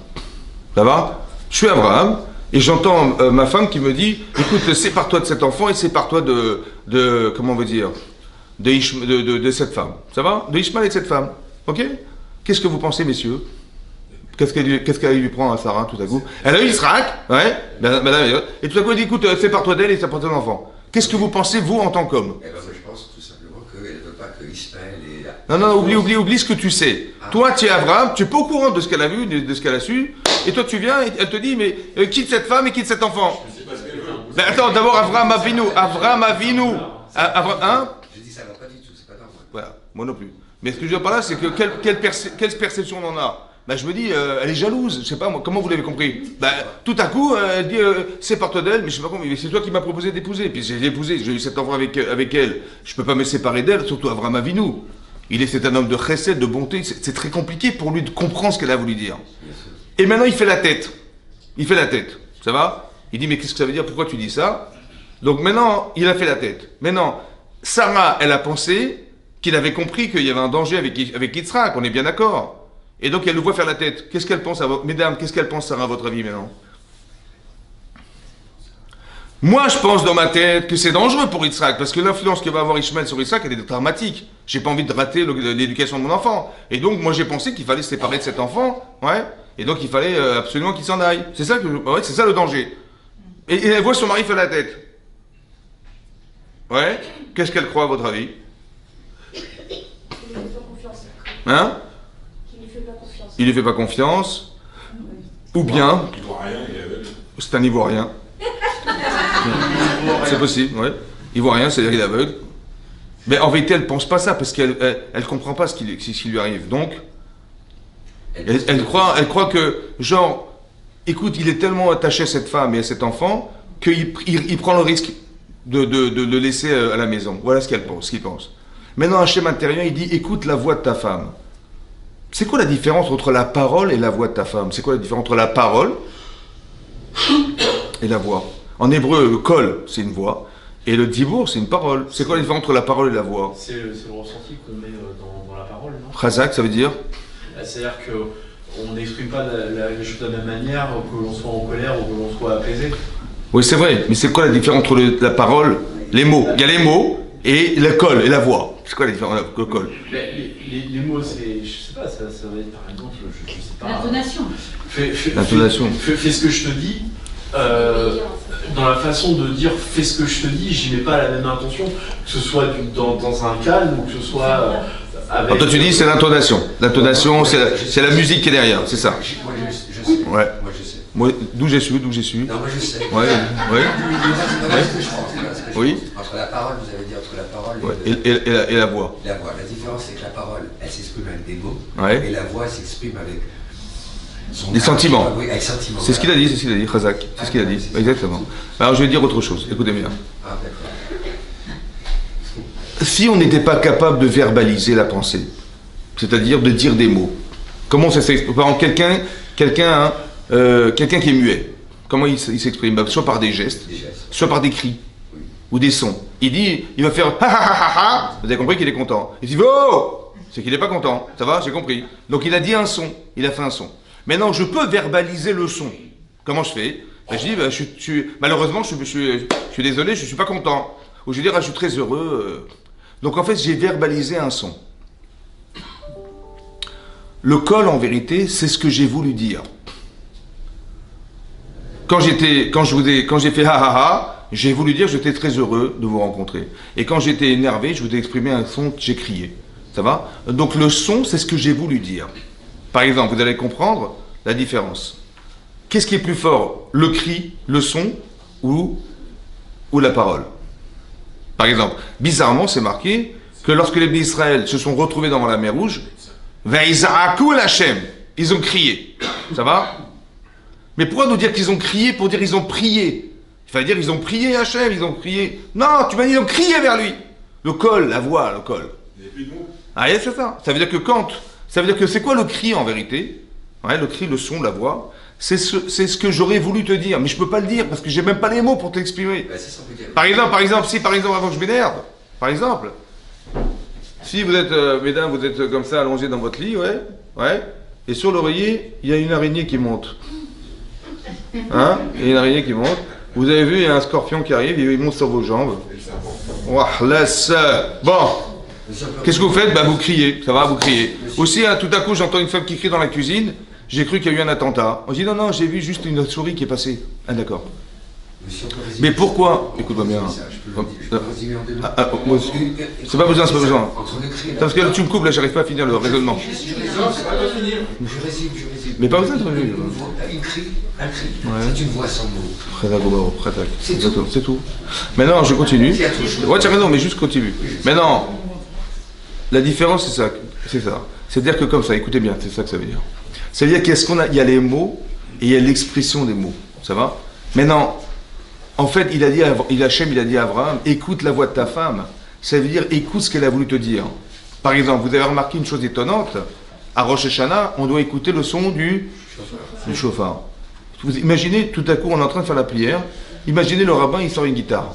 Ça va? Je suis Abraham, et j'entends ma femme qui me dit, écoute, sépare-toi de cet enfant et sépare-toi comment on veut dire, de cette femme. Ça va? De Ishmael et de cette femme. Ok? Qu'est-ce que vous pensez, messieurs? Qu'est-ce qu'elle lui prend à Sarah tout à coup? Elle a eu Yitzhak, ouais, et tout à coup elle dit, écoute, sépare-toi d'elle et sépare-toi de l'enfant. Qu'est-ce que vous pensez, vous, en tant qu'homme? Eh ben, moi, je pense tout simplement qu'elle ne veut pas que Ishmaël ait la... Non, oublie ce que tu sais. Toi, tu es Abraham, tu n'es pas au courant de ce qu'elle a vu, de ce qu'elle a su, et toi, tu viens, et elle te dit, mais quitte cette femme et quitte cet enfant. Ben, attends, d'abord, Abraham Avinu. Hein? Je dis ça va pas du tout, c'est pas normal. Voilà, moi non plus. Mais ce que je veux dire par là, c'est que quelle perception on en a? Ben, je me dis, elle est jalouse, je sais pas, moi, comment vous l'avez compris? Ben, tout à coup, elle dit, sépare-toi d'elle, mais je sais pas comment, mais c'est toi qui m'as proposé d'épouser, puis j'ai épousé, j'ai eu cet enfant avec elle, je peux pas me séparer d'elle, surtout Abraham Avinu. C'est un homme de chesed, de bonté, c'est très compliqué pour lui de comprendre ce qu'elle a voulu dire. Et maintenant, il fait la tête. Ça va? Il dit, mais qu'est-ce que ça veut dire? Pourquoi tu dis ça? Donc maintenant, il a fait la tête. Maintenant, Sarah, elle a pensé qu'il avait compris qu'il y avait un danger avec Yitzhak, on est bien d'accord. Et donc, elle le voit faire la tête. Qu'est-ce qu'elle pense, mesdames, qu'est-ce qu'elle pense, Sarah, à votre avis, maintenant? Moi, je pense dans ma tête que c'est dangereux pour Yitzhak, parce que l'influence que va avoir Ishmael sur Yitzhak, elle est dramatique. J'ai pas envie de rater l'éducation de mon enfant. Et donc, moi, j'ai pensé qu'il fallait se séparer de cet enfant, ouais. Et donc, il fallait absolument qu'il s'en aille. C'est ça c'est ça le danger. Et elle voit son mari faire la tête. Ouais. Qu'est-ce qu'elle croit, à votre avis? Il lui fait pas confiance. Hein? Il lui fait pas confiance. Il lui fait pas confiance. Ou bien, c'est un Ivoirien. C'est possible, ouais. Ivoirien, c'est-à-dire qu'il est aveugle. Mais en vérité, elle ne pense pas ça, parce qu'elle ne comprend pas ce qui lui arrive. Donc, elle croit que, genre, écoute, il est tellement attaché à cette femme et à cet enfant qu'il prend le risque de le laisser à la maison. Voilà ce qu'il pense. Maintenant, Hachem intervient, il dit, écoute la voix de ta femme. C'est quoi la différence entre la parole et la voix de ta femme? C'est quoi la différence entre la parole et la voix? En hébreu, le kol, c'est une voix, et le dibour, c'est une parole. C'est quoi la différence entre la parole et la voix? C'est le ressenti qu'on met dans la parole, non? Chazak, ça veut dire? C'est-à-dire qu'on n'exprime pas les choses de la même manière, que l'on soit en colère ou que l'on soit apaisé. Oui, c'est vrai, mais c'est quoi la différence entre la parole, les mots? Il y a les mots et le kol et la voix. C'est quoi la différence entre le kol? Les mots, c'est, je sais pas, ça va être par exemple, je sais pas. L'intonation. L'intonation. Fais ce que je te dis. Dans la façon de dire fais ce que je te dis, j'y mets pas la même intention, que ce soit dans un calme ou que ce soit avec. Alors toi tu dis c'est l'intonation. L'intonation c'est la musique qui est derrière, c'est ça. Moi je sais. Ouais. Moi je sais. Moi, d'où j'ai su. Non, moi je sais. Ouais. Oui. Entre la parole, vous avez dit entre la parole et la voix. La voix. La différence c'est que la parole, elle s'exprime avec des mots, Ouais. et la voix s'exprime avec Des sentiments. Oui, avec sentiments. C'est ce qu'il a dit, Chazak. C'est ce qu'il a dit, exactement. Alors je vais dire autre chose, écoutez bien. Ah, d'accord. Si on n'était pas capable de verbaliser la pensée, c'est-à-dire de dire des mots, comment ça s'exprime? Par exemple, quelqu'un quelqu'un qui est muet, comment il s'exprime? Bah, soit par des gestes, Des gestes. soit par des cris Oui. ou des sons. Il va faire ha ha ha ha ha. Vous avez compris qu'il est content. Il dit oh, c'est qu'il n'est pas content. Ça va, j'ai compris. Donc il a dit un son, il a fait un son. Maintenant, je peux verbaliser le son. Comment je fais? Bah, je dis, bah, malheureusement, je suis désolé, je suis pas content. Ou je vais dire, ah, je suis très heureux. Donc en fait, j'ai verbalisé un son. Le col, en vérité, c'est ce que j'ai voulu dire. Quand j'ai fait ha ha ha, j'ai voulu dire j'étais très heureux de vous rencontrer. Et quand j'étais énervé, je vous ai exprimé un son que j'ai crié. Ça va? Donc le son, c'est ce que j'ai voulu dire. Par exemple, vous allez comprendre la différence. Qu'est-ce qui est plus fort? Le cri, le son ou la parole? Par exemple, bizarrement, c'est marqué que lorsque les Bnei Israël se sont retrouvés devant la mer Rouge, Ve'iza'aku el Hashem, ils ont crié. Ça va? Mais pourquoi nous dire qu'ils ont crié pour dire ils ont prié? Il fallait dire ils ont prié Hachem, ils ont prié. Non, tu m'as dit ils ont crié vers lui. Le col, la voix, le col. Il n'y a plus de mots. Ah, c'est ça. Ça veut dire que ça veut dire que c'est quoi le cri en vérité? Ouais, le cri, le son, la voix. C'est ce que j'aurais voulu te dire, mais je peux pas le dire parce que j'ai même pas les mots pour t'exprimer. Bah, c'est ça, on peut dire. Par exemple, avant que je m'énerve, par exemple, si vous êtes, mesdames, vous êtes comme ça allongé dans votre lit, ouais, et sur l'oreiller, il y a une araignée qui monte. Hein? Il y a une araignée qui monte. Vous avez vu, il y a un scorpion qui arrive, il monte sur vos jambes. Ouah, laisse. Bon, qu'est-ce que vous faites? Bah, vous criez, ça va, vous criez. Aussi, hein, tout à coup, j'entends une femme qui crie dans la cuisine. J'ai cru qu'il y a eu un attentat. On dit non, j'ai vu juste une souris qui est passée. Ah, d'accord. Monsieur, on peut résumer Mais ça. pourquoi? Écoute-moi bien. Je peux le résumer en deux mots. Moi, c'est pas besoin, c'est pas besoin. Entre le cri et la Parce que là, tu me coupes, là, j'arrive pas à finir le raisonnement. Je résume. Je résume. Mais pas besoin de résumer. Un cri, Ouais. c'est une voix sans mots. C'est tout. Maintenant, je continue. C'est autre chose. Ouais, tu as raison, mais juste continue. Maintenant, la différence, c'est ça. C'est-à-dire que comme ça, écoutez bien, c'est ça que ça veut dire. Ça veut dire qu'il y a les mots et il y a l'expression des mots. Ça va? Maintenant, en fait, Hachem, il a dit à Abraham, écoute la voix de ta femme. Ça veut dire, écoute ce qu'elle a voulu te dire. Par exemple, vous avez remarqué une chose étonnante. À Rosh Hashanah, on doit écouter le son du chauffard. Vous imaginez, tout à coup, on est en train de faire la prière. Imaginez le rabbin, il sort une guitare.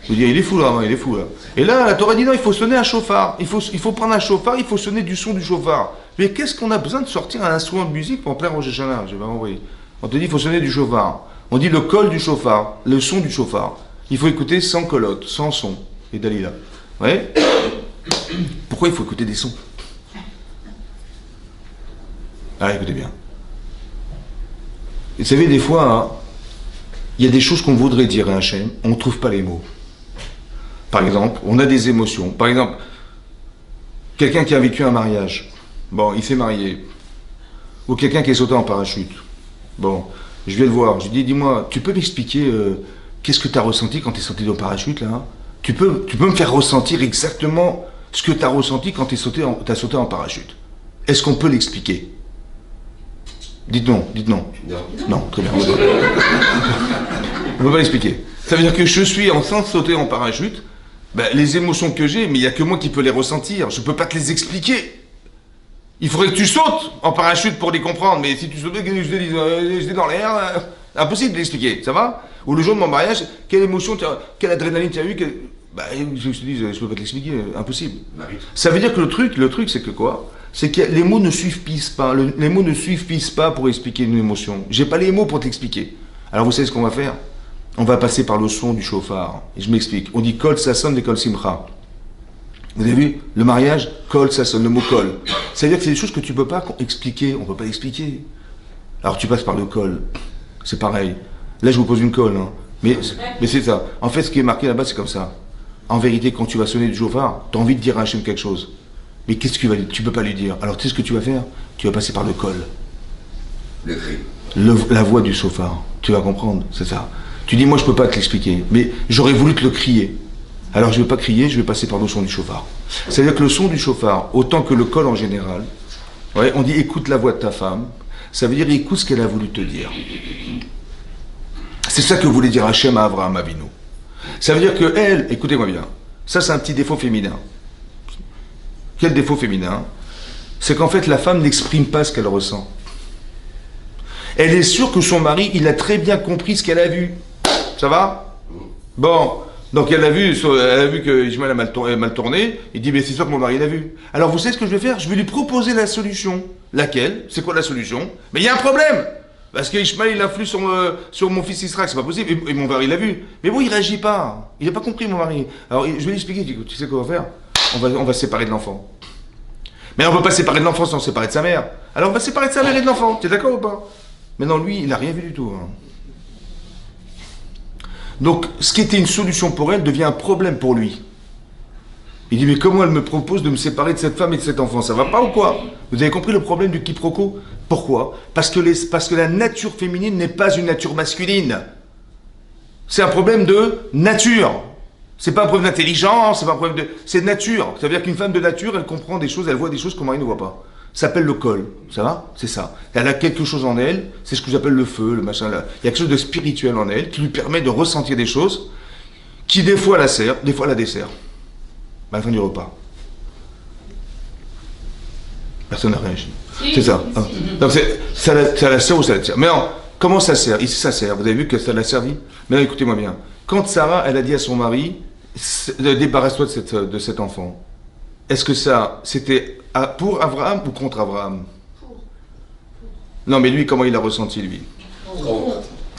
Je veux dire, il est fou le rabbin, il est fou là. Et là, la Torah dit non, il faut sonner un chauffard. Il faut prendre un chauffard, il faut sonner du son du chauffard. Mais qu'est-ce qu'on a besoin de sortir un instrument de musique pour en plein Rosh Hashanah? Je vais envoyer. On te dit, il faut sonner du chauffard. On dit le col du chauffard, le son du chauffard. Il faut écouter sans colotte, sans son. Et Dalila. Ouais. Pourquoi il faut écouter des sons? Ah, écoutez bien. Vous savez, des fois, hein, il y a des choses qu'on voudrait dire à Hachem, on ne trouve pas les mots. Par exemple, on a des émotions. Par exemple, quelqu'un qui a vécu un mariage. Bon, il s'est marié. Ou quelqu'un qui est sauté en parachute. Bon, je vais le voir. Je lui dis, dis-moi, tu peux m'expliquer qu'est-ce que tu as ressenti quand tu es sauté en parachute, là, hein? Tu peux me faire ressentir exactement ce que tu as ressenti quand tu as sauté en parachute. Est-ce qu'on peut l'expliquer? Dites non. Non. Non, très bien. On ne peut pas l'expliquer. Ça veut dire que je suis en train de sauter en parachute, ben, les émotions que j'ai, mais il n'y a que moi qui peux les ressentir. Je ne peux pas te les expliquer. Il faudrait que tu sautes en parachute pour les comprendre, mais si tu sautais, que je te dis, j'étais dans l'air, impossible de l'expliquer, ça va? Ou le jour de mon mariage, quelle émotion, quelle adrénaline tu as eu, ben, je te dis, je ne peux pas te l'expliquer, impossible. Marie. Ça veut dire que le truc c'est que quoi? C'est que les mots ne suivent pas. Les mots ne suivent pas pour expliquer une émotion. J'ai pas les mots pour t'expliquer. Alors vous savez ce qu'on va faire? On va passer par le son du chauffard. Et je m'explique. On dit kol sasson et kol simcha. Vous avez vu? Le mariage, kol sasson, le mot kol. C'est-à-dire que c'est des choses que tu peux pas expliquer. On peut pas expliquer. Alors tu passes par le kol. C'est pareil. Là je vous pose une colle. Hein. Mais c'est ça. En fait ce qui est marqué là-bas c'est comme ça. En vérité quand tu vas sonner du chauffard, tu as envie de dire à Hachem quelque chose. Mais qu'est-ce que tu peux pas lui dire? Alors tu sais ce que tu vas faire? Tu vas passer par le col. Le cri. La voix du chauffard. Tu vas comprendre, c'est ça. Tu dis, moi je peux pas te l'expliquer, mais j'aurais voulu te le crier. Alors je vais pas crier, je vais passer par le son du chauffard. C'est-à-dire que le son du chauffard, autant que le col en général, ouais, on dit écoute la voix de ta femme, ça veut dire écoute ce qu'elle a voulu te dire. C'est ça que voulait dire Hachem à Abraham Avinu. Ça veut dire que elle, écoutez-moi bien, ça c'est un petit défaut féminin. Quel défaut féminin? c'est qu'en fait, la femme n'exprime pas ce qu'elle ressent. Elle est sûre que son mari, il a très bien compris ce qu'elle a vu. Ça va? Bon. Donc elle a vu que Ismaël a mal tourné. Il dit, mais c'est sûr que mon mari l'a vu. Alors vous savez ce que je vais faire? Je vais lui proposer la solution. Laquelle? C'est quoi la solution? Mais il y a un problème! Parce que Ismaël, il influe sur mon fils Israël, c'est pas possible. Et mon mari l'a vu. Mais bon, il réagit pas. Il n'a pas compris, mon mari. Alors je vais lui expliquer. Je dis, tu sais quoi on va faire? On va se séparer de l'enfant. Mais on ne peut pas séparer de l'enfant sans se séparer de sa mère. Alors on va se séparer de sa mère et de l'enfant. Tu es d'accord ou pas? Mais non, lui, il n'a rien vu du tout. Hein. Donc, ce qui était une solution pour elle devient un problème pour lui. Il dit, mais comment elle me propose de me séparer de cette femme et de cet enfant? Ça va pas ou quoi? Vous avez compris le problème du quiproquo? Pourquoi? Parce que la nature féminine n'est pas une nature masculine. C'est un problème de nature. C'est pas un problème d'intelligence, c'est pas un problème de... C'est nature. Ça veut dire qu'une femme de nature, elle comprend des choses, elle voit des choses que mon mari ne voit pas. Ça s'appelle le col. Ça va? C'est ça. Elle a quelque chose en elle, c'est ce que j'appelle le feu, le machin là. Il y a quelque chose de spirituel en elle qui lui permet de ressentir des choses qui des fois la sert, des fois la dessert. À la fin du repas. Personne n'a réagi. C'est ça. Hein. Donc ça la sert ou ça la sert? Mais non, comment ça sert? Ici ça sert. Vous avez vu que ça l'a servi? Mais non, écoutez-moi bien. Quand Sarah, elle a dit à son mari, débarrasse-toi de cet enfant. Est-ce que ça, c'était pour Abraham ou contre Abraham? Non, mais lui, comment il a ressenti, lui?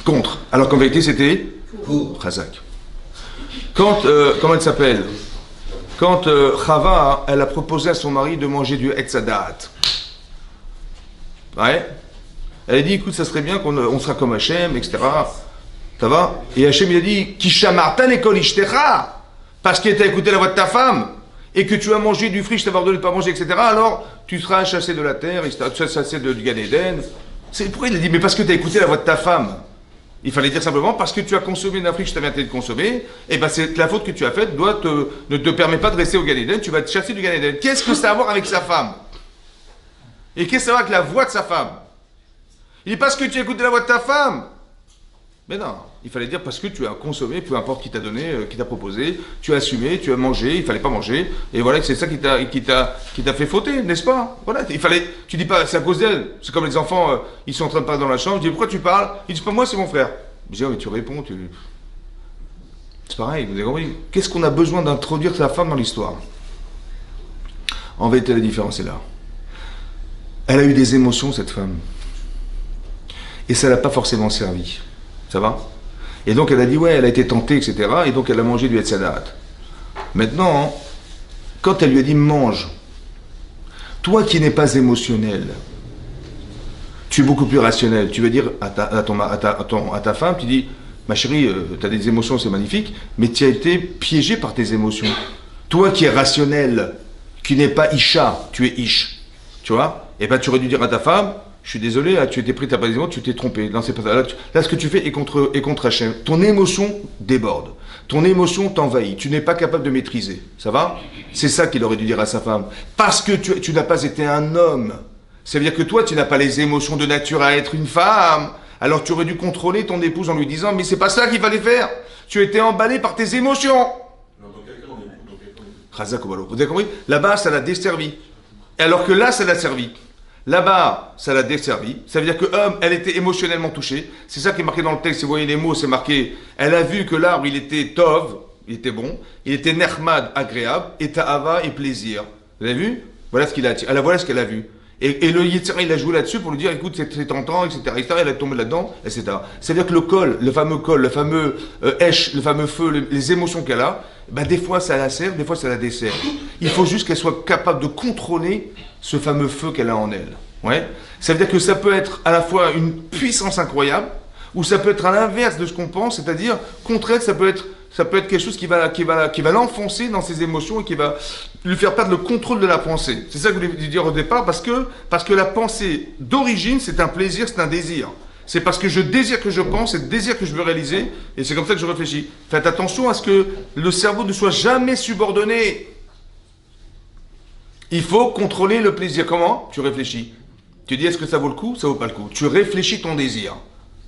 Contre. Alors qu'en vérité, c'était pour Razak. Quand, comment elle s'appelle? Quand Chava, elle a proposé à son mari de manger du Etzadat. Ouais. Elle a dit, écoute, ça serait bien qu'on sera comme Hachem, etc. Ça va? Et Hachem, il a dit, Kishamartan ekol ishtecha, parce qu'il t'a écouté la voix de ta femme, et que tu as mangé du fruit, je t'avais ordonné de ne pas manger, etc. Alors, tu seras chassé de la terre, tu seras chassé du Gan Eden. Pourquoi il a dit, mais parce que tu as écouté la voix de ta femme? Il fallait dire simplement, parce que tu as consommé d'un fruit que je t'avais interdit de consommer, et ben c'est la faute que tu as faite ne te permet pas de rester au Gan Eden, tu vas te chasser du Gan Eden. Qu'est-ce que ça a à voir avec sa femme? Et qu'est-ce que ça a à voir avec la voix de sa femme? Il dit, parce que tu as écouté la voix de ta femme. Mais non, il fallait dire parce que tu as consommé, peu importe qui t'a donné, qui t'a proposé, tu as assumé, tu as mangé, il fallait pas manger, et voilà, c'est ça qui t'a fait fauter, n'est-ce pas? Voilà, tu dis pas, c'est à cause d'elle, c'est comme les enfants, ils sont en train de parler dans la chambre, je dis pourquoi tu parles? Ils disent pas moi, c'est mon frère. Je dis, oh, mais tu réponds, c'est pareil, vous avez compris? Qu'est-ce qu'on a besoin d'introduire sa femme dans l'histoire? En vérité, la différence est là. Elle a eu des émotions, cette femme, et ça l'a pas forcément servi. Ça va? Et donc elle a dit, ouais, elle a été tentée, etc. Et donc elle a mangé du Etzadat. Maintenant, quand elle lui a dit, mange, toi qui n'es pas émotionnel, tu es beaucoup plus rationnel. Tu veux dire à ta femme, tu dis, ma chérie, tu as des émotions, c'est magnifique, mais tu as été piégé par tes émotions. Toi qui es rationnel, qui n'es pas Isha, tu es Ish. Tu vois? Et bien tu aurais dû dire à ta femme, je suis désolé, là, tu étais pris, t'as pas des émotions, tu t'es trompé. Non, c'est pas ça. Là, ce que tu fais est contre Hachem. Ton émotion déborde. Ton émotion t'envahit. Tu n'es pas capable de maîtriser. Ça va? C'est ça qu'il aurait dû dire à sa femme. Parce que tu n'as pas été un homme. Ça veut dire que toi, tu n'as pas les émotions de nature à être une femme. Alors tu aurais dû contrôler ton épouse en lui disant, mais c'est pas ça qu'il fallait faire. Tu as été emballé par tes émotions. Vous avez compris? Là-bas, ça l'a desservi. Alors que là, ça l'a servi. Là-bas, ça l'a desservi. Ça veut dire que elle était émotionnellement touchée. C'est ça qui est marqué dans le texte. Si vous voyez les mots, c'est marqué. Elle a vu que l'arbre, il était tov, il était bon. Il était nechmad, agréable. Et ta'ava, et plaisir. Vous avez vu? Voilà ce qu'il a. Voilà ce qu'elle a vu. Et le Yetzirah, il a joué là-dessus pour lui dire, écoute, c'est tentant, etc., etc. Elle est tombée là-dedans, etc. Ça veut dire que le col, le fameux esh, le fameux feu, les émotions qu'elle a, ben des fois ça la sert, des fois ça la dessert. Il faut juste qu'elle soit capable de contrôler ce fameux feu qu'elle a en elle. Ouais. Ça veut dire que ça peut être à la fois une puissance incroyable, ou ça peut être à l'inverse de ce qu'on pense, c'est-à-dire, contre elle, ça peut être quelque chose qui va l'enfoncer dans ses émotions et qui va lui faire perdre le contrôle de la pensée. C'est ça que je voulais dire au départ, parce que la pensée d'origine, c'est un plaisir, c'est un désir. C'est parce que je désire que je pense, c'est le désir que je veux réaliser, et c'est comme ça que je réfléchis. Faites attention à ce que le cerveau ne soit jamais subordonné. Il faut contrôler le plaisir. Comment? Tu réfléchis. Tu dis, est-ce que ça vaut le coup? Ça vaut pas le coup. Tu réfléchis ton désir.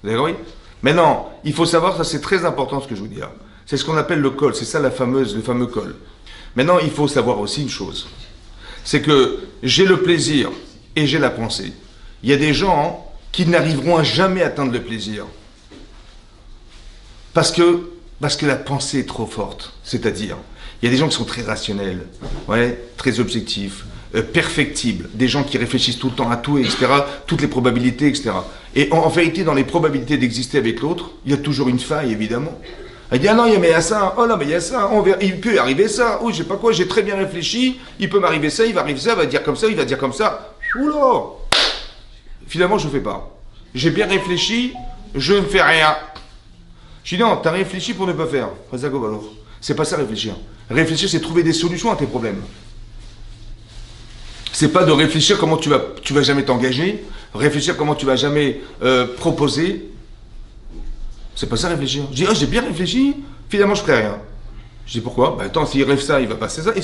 Vous avez compris? Maintenant, il faut savoir, ça c'est très important ce que je vous dis là. C'est ce qu'on appelle le col, c'est ça le fameux col. Maintenant, il faut savoir aussi une chose. C'est que j'ai le plaisir et j'ai la pensée. Il y a des gens qui n'arriveront à jamais atteindre le plaisir. Parce que la pensée est trop forte. C'est-à-dire, il y a des gens qui sont très rationnels, ouais, très objectifs, perfectibles, des gens qui réfléchissent tout le temps à tout, etc., toutes les probabilités, etc. Et en vérité, dans les probabilités d'exister avec l'autre, il y a toujours une faille, évidemment. Elle dit, ah non, mais il y a ça, oh non, mais il y a ça, il peut arriver ça, oh, je sais pas quoi, j'ai très bien réfléchi, il peut m'arriver ça, il va arriver ça, il va dire comme ça, il va dire comme ça. Oula! Finalement, je ne fais pas. J'ai bien réfléchi, je ne fais rien. Je dis non, tu as réfléchi pour ne pas faire. C'est pas ça réfléchir. Réfléchir, c'est trouver des solutions à tes problèmes. C'est pas de réfléchir comment tu vas jamais t'engager, réfléchir comment tu vas jamais proposer. C'est pas ça réfléchir. Je dis, oh, j'ai bien réfléchi, finalement je ferai rien. Je dis pourquoi? Ben attends, s'il rêve ça, il va passer ça. Et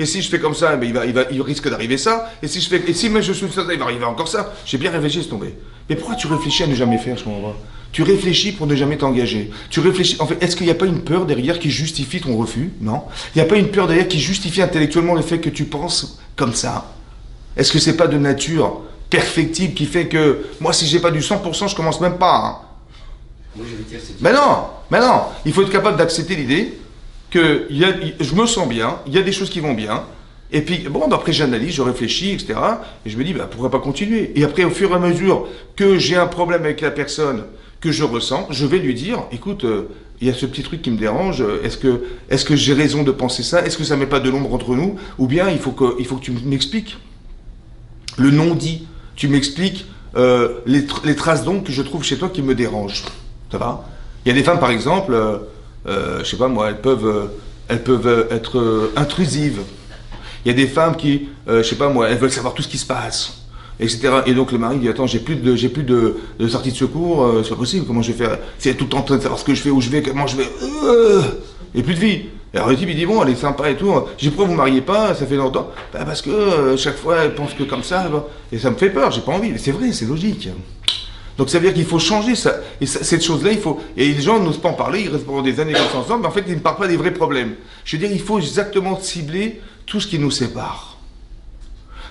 si je fais comme ça, ben il risque d'arriver ça. Et si je suis ça, il va arriver encore ça. J'ai bien réfléchi, c'est tombé. Mais pourquoi tu réfléchis à ne jamais faire, je comprends pas. Tu réfléchis pour ne jamais t'engager. Tu réfléchis. En fait, est-ce qu'il n'y a pas une peur derrière qui justifie ton refus? Non. Il n'y a pas une peur derrière qui justifie intellectuellement le fait que tu penses comme ça? Est-ce que c'est pas de nature perfectible qui fait que moi, si j'ai pas du 100%, je commence même pas. Hein. Moi, je vais dire, c'est Mais non. Il faut être capable d'accepter l'idée que je me sens bien, il y a des choses qui vont bien, et puis bon, après j'analyse, je réfléchis, etc. Et je me dis, bah, pourquoi pas continuer? Et après, au fur et à mesure que j'ai un problème avec la personne que je ressens, je vais lui dire, écoute, il y a ce petit truc qui me dérange, est-ce que j'ai raison de penser ça? Est-ce que ça ne met pas de l'ombre entre nous? Ou bien il faut que tu m'expliques le non-dit, tu m'expliques les traces d'ombre que je trouve chez toi qui me dérangent. Ça va? Il y a des femmes, par exemple, je sais pas moi, elles peuvent être intrusives. Il y a des femmes qui, je sais pas moi, elles veulent savoir tout ce qui se passe, etc. Et donc le mari dit, attends, j'ai plus de sortie de secours, c'est pas possible, comment je vais faire? Si elle est tout le temps en train de savoir ce que je fais, où je vais, comment je vais, et plus de vie. Et alors le type il dit, bon, elle est sympa et tout, j'ai pourquoi vous ne mariez pas, ça fait longtemps? Bah, parce que chaque fois elle pense que comme ça, et ça me fait peur, j'ai pas envie. Mais c'est vrai, c'est logique. Donc ça veut dire qu'il faut changer ça. Et cette chose-là, il faut. Et les gens n'osent pas en parler, ils restent pendant des années comme ça ensemble, mais en fait, ils ne parlent pas des vrais problèmes. Je veux dire, il faut exactement cibler tout ce qui nous sépare.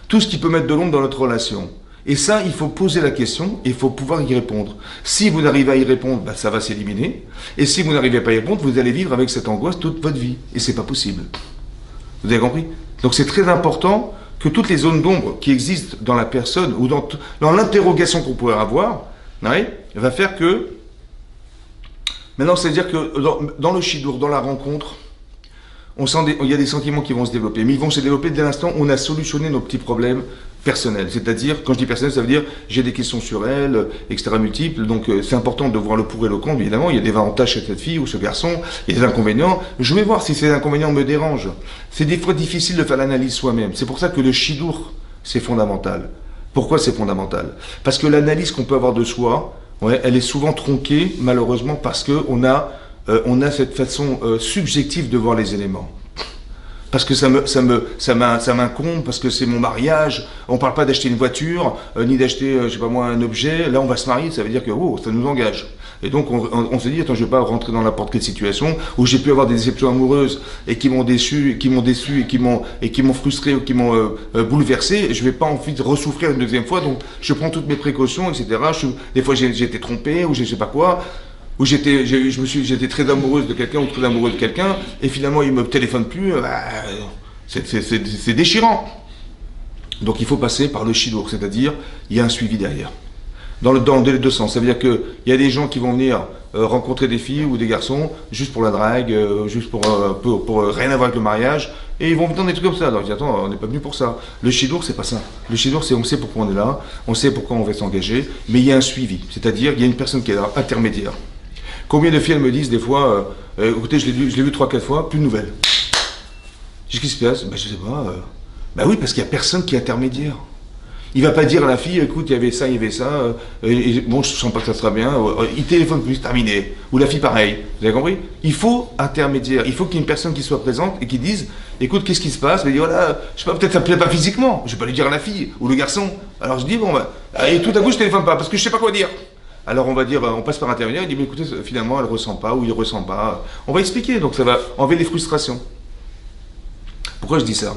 Tout ce qui peut mettre de l'ombre dans notre relation. Et ça, il faut poser la question et il faut pouvoir y répondre. Si vous n'arrivez à y répondre, bah, ça va s'éliminer. Et si vous n'arrivez pas à y répondre, vous allez vivre avec cette angoisse toute votre vie. Et c'est pas possible. Vous avez compris? Donc c'est très important que toutes les zones d'ombre qui existent dans la personne ou dans l'interrogation qu'on pourrait avoir, ouais, va faire que. Maintenant, c'est-à-dire que dans le shidur, dans la rencontre, il y a des sentiments qui vont se développer. Mais ils vont se développer dès l'instant où on a solutionné nos petits problèmes personnels. C'est-à-dire, quand je dis personnel, ça veut dire j'ai des questions sur elle, etc. multiples. Donc c'est important de voir le pour et le contre, évidemment. Il y a des avantages chez cette fille ou ce garçon, il y a des inconvénients. Je vais voir si ces inconvénients me dérangent. C'est des fois difficile de faire l'analyse soi-même. C'est pour ça que le shidur, c'est fondamental. Pourquoi c'est fondamental? Parce que l'analyse qu'on peut avoir de soi, ouais, elle est souvent tronquée, malheureusement, parce qu'on a cette façon subjective de voir les éléments. Parce que ça m'incombe, parce que c'est mon mariage. On ne parle pas d'acheter une voiture, ni d'acheter, je sais pas moi, un objet. Là, on va se marier, ça veut dire que oh, ça nous engage. Et donc, on se dit, attends, je ne vais pas rentrer dans n'importe quelle situation où j'ai pu avoir des déceptions amoureuses et qui m'ont déçu, et qui m'ont frustré, ou qui m'ont bouleversé. Je ne vais pas ensuite ressouffrir une deuxième fois. Donc, je prends toutes mes précautions, etc. Des fois, j'ai été trompé, ou je ne sais pas quoi. Où j'étais très amoureuse de quelqu'un ou très amoureux de quelqu'un, et finalement il me téléphone plus, c'est déchirant. Donc il faut passer par le shidur, c'est-à-dire il y a un suivi derrière. Dans les deux sens, ça veut dire qu'il y a des gens qui vont venir rencontrer des filles ou des garçons juste pour la drague, juste pour rien avoir avec le mariage, et ils vont venir dans des trucs comme ça. Alors je dis attends, on n'est pas venu pour ça. Le shidur, c'est pas ça. Le shidur, c'est on sait pourquoi on est là, on sait pourquoi on va s'engager, mais il y a un suivi, c'est-à-dire il y a une personne qui est là, intermédiaire. Combien de filles elles me disent des fois, écoutez, je l'ai vu 3-4 fois, plus de nouvelles. Qu'est-ce qui se passe? Ben, je sais pas. Ben oui, parce qu'il n'y a personne qui est intermédiaire. Il va pas dire à la fille, écoute, il y avait ça, bon, je sens pas que ça sera bien, il téléphone plus, terminé. Ou la fille pareil, vous avez compris? Il faut intermédiaire, il faut qu'il y ait une personne qui soit présente et qui dise, écoute, qu'est-ce qui se passe? Il dit, voilà, je sais pas, peut-être ça me plaît pas physiquement, je vais pas lui dire à la fille, ou le garçon. Alors je dis, bon, bah, et tout à coup je téléphone pas, parce que je sais pas quoi dire. Alors on va dire, on passe par intermédiaire, il dit, mais écoutez, finalement elle ressent pas, ou il ressent pas. On va expliquer, donc ça va enlever les frustrations. Pourquoi je dis ça?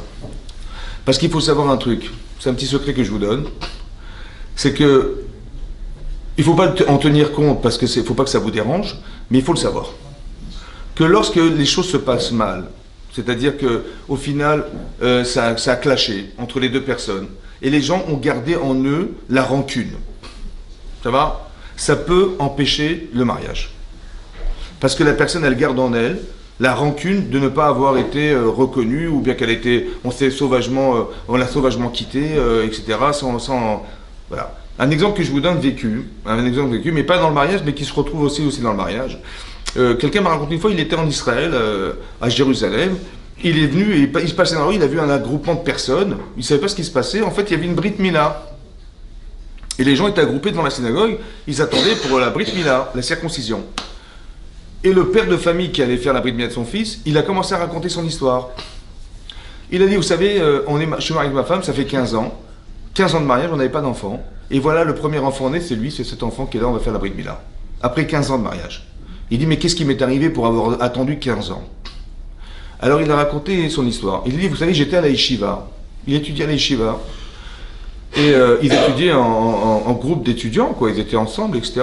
Parce qu'il faut savoir un truc, c'est un petit secret que je vous donne, c'est que il ne faut pas en tenir compte parce qu'il ne faut pas que ça vous dérange, mais il faut le savoir. Que lorsque les choses se passent mal, c'est-à-dire qu'au final, ça a clashé entre les deux personnes, et les gens ont gardé en eux la rancune, ça va? Ça peut empêcher le mariage. Parce que la personne, elle garde en elle la rancune de ne pas avoir été reconnue, ou bien qu'elle était, on l'a sauvagement quittée, etc. Voilà. Un exemple que je vous donne vécu, mais pas dans le mariage, mais qui se retrouve aussi dans le mariage. Quelqu'un m'a raconté une fois, il était en Israël, à Jérusalem. Il est venu et il se passait dans la rue, il a vu un groupement de personnes. Il ne savait pas ce qui se passait. En fait, il y avait une Brit Mila. Et les gens étaient regroupés devant la synagogue. Ils attendaient pour la Brit Mila, la circoncision. Et le père de famille qui allait faire la Brit Mila de son fils, il a commencé à raconter son histoire. Il a dit, vous savez, je suis marié avec ma femme, ça fait 15 ans. 15 ans de mariage, on n'avait pas d'enfant. Et voilà, le premier enfant né, c'est cet enfant qui est là, on va faire la Brit Mila. Après 15 ans de mariage. Il dit, mais qu'est-ce qui m'est arrivé pour avoir attendu 15 ans? Alors il a raconté son histoire. Il dit, vous savez, j'étais à la yeshiva. Il étudiait à la yeshiva. Et ils étudiaient en groupe d'étudiants, quoi. Ils étaient ensemble, etc.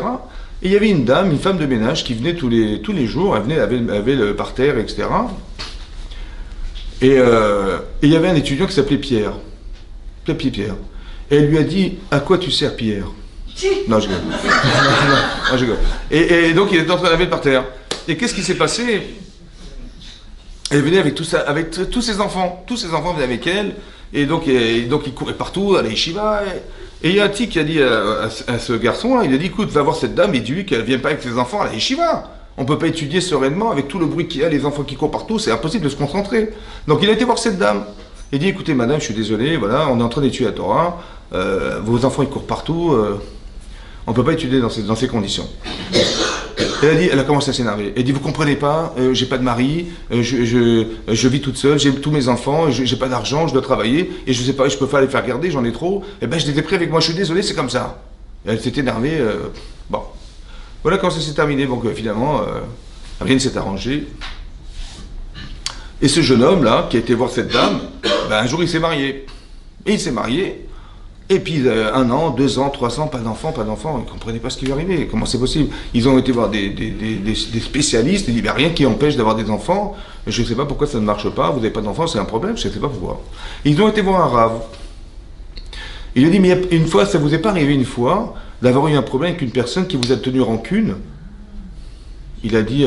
Et il y avait une dame, une femme de ménage, qui venait tous les jours. Elle venait, elle avait le parterre, etc. Et il y avait un étudiant qui s'appelait Pierre. Pierre. Et elle lui a dit, à quoi tu sers, Pierre? Non, je rigole. Non, je rigole. Et donc il était en train de laver le parterre. Et qu'est-ce qui s'est passé? Elle venait avec tous ses enfants. Tous ses enfants venaient avec elle. Et donc il courait partout, à la yeshiva. Et il y a un type qui a dit à ce garçon, il a dit, écoute, va voir cette dame et dis-lui qu'elle ne vient pas avec ses enfants à la yeshiva. On ne peut pas étudier sereinement avec tout le bruit qu'il y a, les enfants qui courent partout, c'est impossible de se concentrer. Donc il a été voir cette dame. Il dit, écoutez madame, je suis désolé, voilà, on est en train d'étudier la Torah, vos enfants ils courent partout, on ne peut pas étudier dans ces conditions. Elle a commencé à s'énerver. Elle dit, vous comprenez pas, j'ai pas de mari, je vis toute seule, j'ai tous mes enfants, j'ai pas d'argent, je dois travailler, et je sais pas, je peux pas les faire garder, j'en ai trop, et ben je les ai pris avec moi, je suis désolé, c'est comme ça. Et elle s'est énervée, bon. Voilà comment ça s'est terminé, donc finalement, rien ne s'est arrangé. Et ce jeune homme là, qui a été voir cette dame, ben, un jour il s'est marié. Et il s'est marié, et puis 1 an, 2 ans, 3 ans, pas d'enfant, ils ne comprenaient pas ce qui lui arrivait, comment c'est possible. Ils ont été voir des spécialistes, ils disent, ben, rien qui empêche d'avoir des enfants, je ne sais pas pourquoi ça ne marche pas, vous n'avez pas d'enfants, c'est un problème, je ne sais pas pourquoi. Et ils ont été voir un rave. Il lui a dit, mais une fois, ça vous est pas arrivé une fois d'avoir eu un problème avec une personne qui vous a tenu rancune? Il a dit,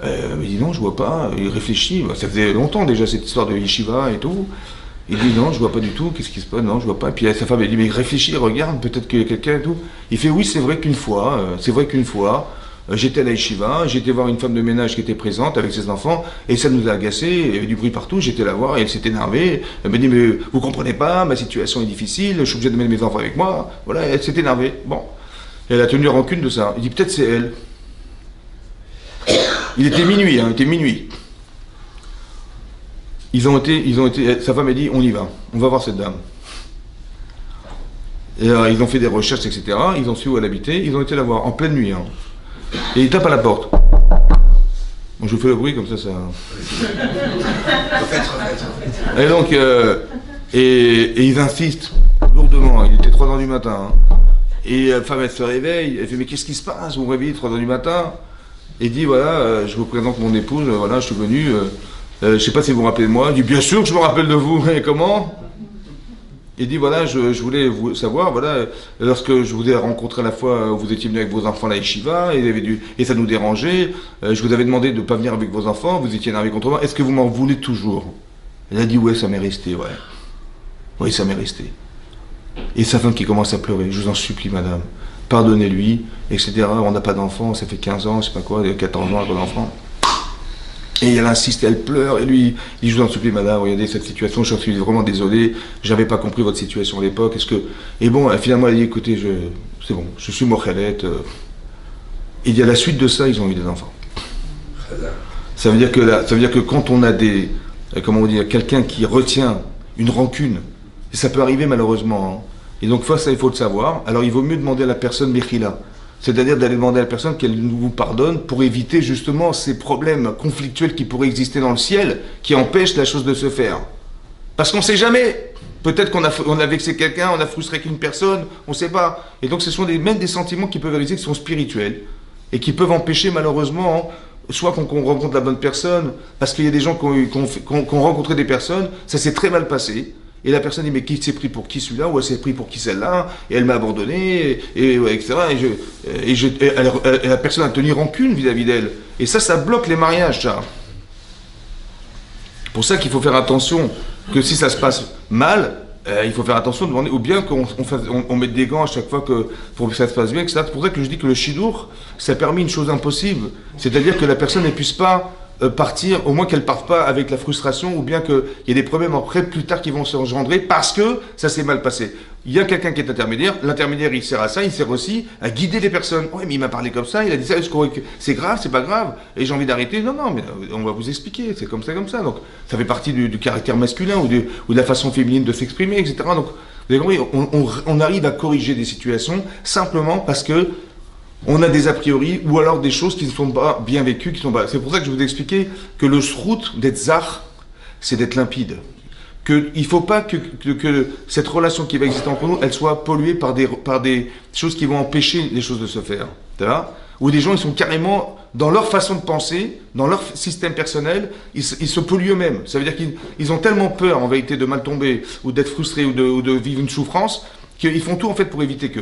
mais dis non, je vois pas. Il réfléchit, ça faisait longtemps déjà cette histoire de yeshiva et tout. Il dit non, je vois pas du tout, qu'est-ce qui se passe? Non, je vois pas. Et puis sa femme, elle dit, mais réfléchis, regarde, peut-être qu'il y a quelqu'un et tout. Il fait, oui, c'est vrai qu'une fois, j'étais à la yeshiva, j'étais voir une femme de ménage qui était présente avec ses enfants, et ça nous a agacé, il y avait du bruit partout, j'étais la voir, et elle s'est énervée. Elle m'a dit, mais vous comprenez pas, ma situation est difficile, je suis obligé de mettre mes enfants avec moi. Voilà, elle s'est énervée. Bon. Et elle a tenu rancune de ça. Il dit, peut-être c'est elle. Il était minuit, sa femme a dit, on y va, on va voir cette dame. Et ils ont fait des recherches, etc. Ils ont su où elle habitait, ils ont été la voir, en pleine nuit. Hein. Et ils tapent à la porte. Bon, je vous fais le bruit, comme ça... Refaites. Et donc, et ils insistent, lourdement, il était 3h du matin. Hein. Et la femme, elle se réveille, elle fait, mais qu'est-ce qui se passe? Vous vous réveillez 3h du matin? Et dit, voilà, je vous présente mon épouse, voilà, je suis venu, je ne sais pas si vous vous rappelez de moi. Il dit, bien sûr que je me rappelle de vous, mais comment? Il dit, voilà, je voulais vous savoir, voilà, lorsque je vous ai rencontré la fois où vous étiez venu avec vos enfants à la yeshiva, et ça nous dérangeait, je vous avais demandé de ne pas venir avec vos enfants, vous étiez énervé contre moi, est-ce que vous m'en voulez toujours? Elle a dit, ouais, ça m'est resté, ouais. Oui, ça m'est resté. Et sa femme qui commence à pleurer, je vous en supplie, madame. Pardonnez-lui, etc. On n'a pas d'enfant, ça fait 15 ans, je sais pas quoi, 14 ans, pas d'enfant. Et elle insiste, elle pleure, et lui, il dit, je vous en supplie, madame, regardez cette situation, je suis vraiment désolé, j'avais pas compris votre situation à l'époque, est-ce que... Et bon, finalement, elle dit, écoutez, c'est bon, je suis mochelet. Et il y a la suite de ça, ils ont eu des enfants. Ça veut dire que quand on a quelqu'un qui retient une rancune, et ça peut arriver malheureusement, hein, et donc ça, il faut le savoir. Alors il vaut mieux demander à la personne Mechila, c'est-à-dire d'aller demander à la personne qu'elle vous pardonne pour éviter justement ces problèmes conflictuels qui pourraient exister dans le ciel, qui empêchent la chose de se faire. Parce qu'on ne sait jamais. Peut-être on a vexé quelqu'un, on a frustré qu'une personne, on ne sait pas. Et donc ce sont même des sentiments qui peuvent réaliser qui sont spirituels et qui peuvent empêcher malheureusement, soit qu'on rencontre la bonne personne, parce qu'il y a des gens qui ont rencontré des personnes, ça s'est très mal passé. Et la personne dit, mais qui s'est pris pour qui celui-là, ou elle s'est pris pour qui celle-là, et elle m'a abandonné, etc. Et la personne a tenu rancune vis-à-vis d'elle. Et ça bloque les mariages, ça. C'est pour ça qu'il faut faire attention, que si ça se passe mal, il faut faire attention, demander, ou bien qu'on mette des gants à chaque fois pour que ça se passe bien, etc. C'est pour ça que je dis que le shidour, ça a permis une chose impossible. C'est-à-dire que la personne ne puisse pas partir, au moins qu'elle ne parte pas avec la frustration, ou bien qu'il y ait des problèmes après, plus tard, qui vont se engendrer parce que ça s'est mal passé. Il y a quelqu'un qui est intermédiaire, l'intermédiaire il sert à ça, il sert aussi à guider les personnes. Ouais, mais il m'a parlé comme ça, il a dit ça, c'est grave, c'est pas grave, et j'ai envie d'arrêter. Non, mais on va vous expliquer, c'est comme ça. Donc ça fait partie du caractère masculin ou de la façon féminine de s'exprimer, etc. Donc vous avez compris, on arrive à corriger des situations simplement parce que on a des a priori ou alors des choses qui ne sont pas bien vécues, qui sont pas. C'est pour ça que je vous ai expliqué que le shrout d'être zar, c'est d'être limpide. Il ne faut pas que cette relation qui va exister entre nous, elle soit polluée par des choses qui vont empêcher les choses de se faire. Ou des gens, ils sont carrément, dans leur façon de penser, dans leur système personnel, ils se polluent eux-mêmes. Ça veut dire qu'ils ont tellement peur, en vérité, de mal tomber, ou d'être frustrés, ou de vivre une souffrance, qu'ils font tout, en fait, pour éviter que.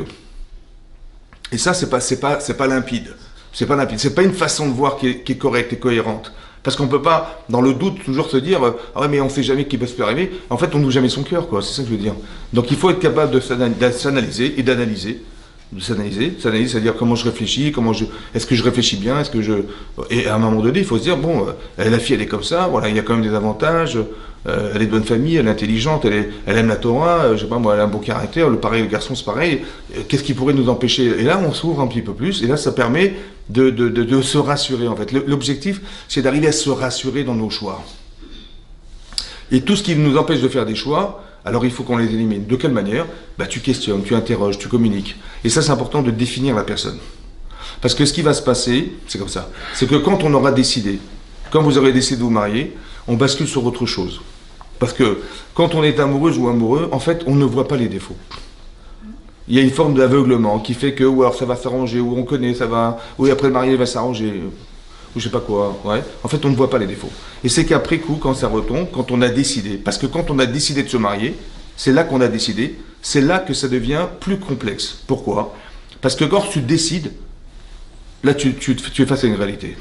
Et ça, c'est pas limpide. C'est pas limpide. C'est pas une façon de voir qui est correcte et cohérente. Parce qu'on peut pas, dans le doute, toujours se dire ah ouais, mais on sait jamais ce qui peut se arriver. En fait, on n'ouvre jamais son cœur, quoi. C'est ça que je veux dire. Donc, il faut être capable de s'analyser et d'analyser. S'analyser, c'est-à-dire comment je réfléchis, est-ce que je réfléchis bien, et à un moment donné, il faut se dire bon, la fille, elle est comme ça. Voilà, il y a quand même des avantages. Elle est de bonne famille, elle est intelligente, elle aime la Torah, je sais pas moi, elle a un bon caractère, le garçon c'est pareil, qu'est-ce qui pourrait nous empêcher? Et là on s'ouvre un petit peu plus, et là ça permet de se rassurer en fait. L'objectif c'est d'arriver à se rassurer dans nos choix. Et tout ce qui nous empêche de faire des choix, alors il faut qu'on les élimine. De quelle manière? Tu questionnes, tu interroges, tu communiques. Et ça c'est important de définir la personne. Parce que ce qui va se passer, c'est comme ça, c'est que quand on aura décidé, quand vous aurez décidé de vous marier, on bascule sur autre chose. Parce que quand on est amoureuse ou amoureux, en fait, on ne voit pas les défauts. Il y a une forme d'aveuglement qui fait que, ou alors ça va s'arranger, ou on connaît, ça va, ou après le mariage va s'arranger, ou je sais pas quoi. Ouais. En fait, on ne voit pas les défauts. Et c'est qu'après coup, quand ça retombe, quand on a décidé, parce que quand on a décidé de se marier, c'est là qu'on a décidé, c'est là que ça devient plus complexe. Pourquoi? Parce que quand tu décides, là tu es face à une réalité.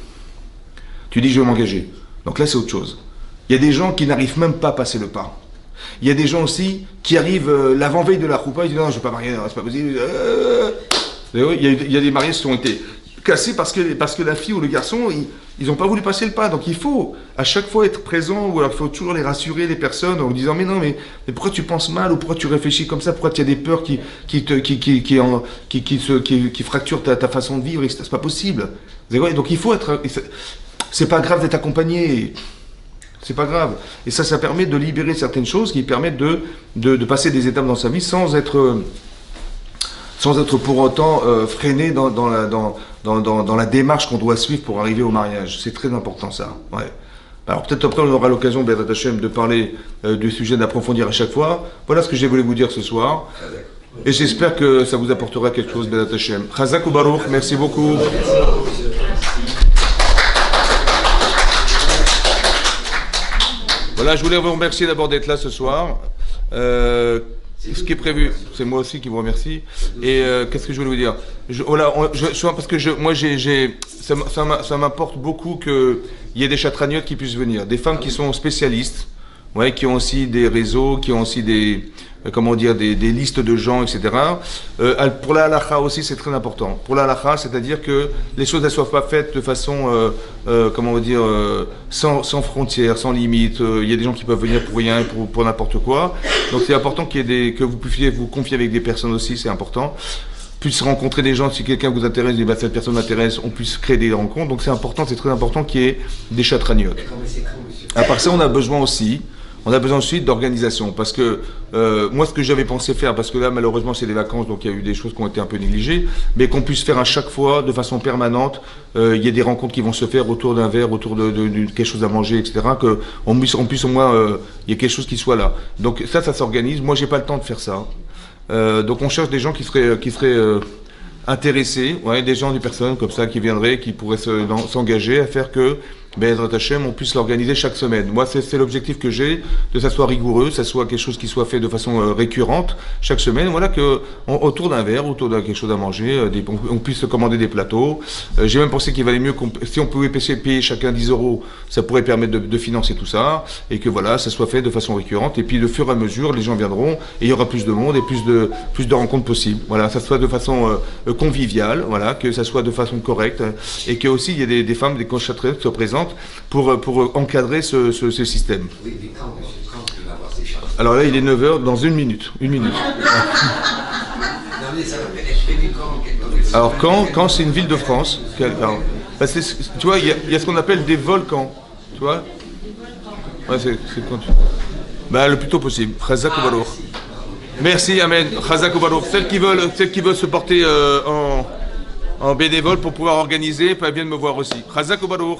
Tu dis je vais m'engager. Donc là c'est autre chose. Il y a des gens qui n'arrivent même pas à passer le pas. Il y a des gens aussi qui arrivent l'avant-veille de la choupa, ils disent non, je ne vais pas marier, non, c'est pas possible. Il y a des mariages qui ont été cassés parce que la fille ou le garçon, ils n'ont pas voulu passer le pas. Donc il faut à chaque fois être présent, ou alors il faut toujours les rassurer, les personnes, en disant mais non, mais pourquoi tu penses mal, ou pourquoi tu réfléchis comme ça, pourquoi tu as des peurs qui fracturent ta façon de vivre, c'est pas possible. Donc il faut être. C'est pas grave d'être accompagné. C'est pas grave. Et ça permet de libérer certaines choses qui permettent de passer des étapes dans sa vie sans être pour autant freiné dans la démarche qu'on doit suivre pour arriver au mariage. C'est très important ça. Ouais. Alors peut-être après on aura l'occasion, Béat Hachem, de parler du sujet, d'approfondir à chaque fois. Voilà ce que j'ai voulu vous dire ce soir. Et j'espère que ça vous apportera quelque chose, Béat Hachem. Chazak ou Baruch, merci beaucoup. Voilà, je voulais vous remercier d'abord d'être là ce soir. Ce qui est prévu, c'est moi aussi qui vous remercie. Et qu'est-ce que je voulais vous dire? Parce que ça m'apporte beaucoup qu'il y ait des chatraniotes qui puissent venir, des femmes qui sont spécialistes, ouais, qui ont aussi des réseaux, qui ont aussi des listes de gens, etc. Pour la halakha aussi, c'est très important. Pour la halakha, c'est-à-dire que les choses ne soient pas faites de façon, sans frontières, sans limites. Il y a des gens qui peuvent venir pour rien, pour n'importe quoi. Donc c'est important que vous puissiez vous confier avec des personnes aussi, c'est important. Puisse rencontrer des gens, si quelqu'un vous intéresse, et cette personne m'intéresse, on puisse créer des rencontres. Donc c'est important, c'est très important qu'il y ait des chatraniotes. À part ça, on a besoin aussi on a besoin ensuite d'organisation. Parce que moi, ce que j'avais pensé faire, parce que là, malheureusement, c'est des vacances, donc il y a eu des choses qui ont été un peu négligées, mais qu'on puisse faire à chaque fois, de façon permanente, il y a des rencontres qui vont se faire autour d'un verre, autour de quelque chose à manger, etc., qu'on puisse au moins, il y a quelque chose qui soit là. Donc ça s'organise. Moi, j'ai pas le temps de faire ça. Donc on cherche des gens qui seraient intéressés, ouais, des gens, des personnes comme ça qui viendraient, qui pourraient s'engager à faire que Be'ezrat Hashem, on puisse l'organiser chaque semaine. Moi, c'est l'objectif que j'ai, que ça soit rigoureux, ça soit quelque chose qui soit fait de façon récurrente chaque semaine. Voilà, que autour d'un verre, autour de quelque chose à manger, on puisse commander des plateaux. J'ai même pensé qu'il valait mieux si on pouvait payer chacun 10 euros, ça pourrait permettre de financer tout ça, et que voilà, ça soit fait de façon récurrente. Et puis, de fur et à mesure, les gens viendront, et il y aura plus de monde et plus de rencontres possibles. Voilà, ça soit de façon conviviale, voilà, que ça soit de façon correcte, et que aussi il y ait des femmes, des conchatrices qui soient présentes pour encadrer ce système. Oui, mais quand il va avoir ses chances? Alors là, il est 9h, dans une minute. Une minute. Non, mais ça va être prévu quand? Alors quand c'est une ville de France, alors, tu vois, il y a ce qu'on appelle des volcans, tu vois. Ouais, c'est quand le plus tôt possible. Chazak ou Baruch. Merci, amen. Chazak ou Baruch. Celles qui veulent se porter en bénévole pour pouvoir organiser, elles viennent me voir aussi. Chazak ou Baruch.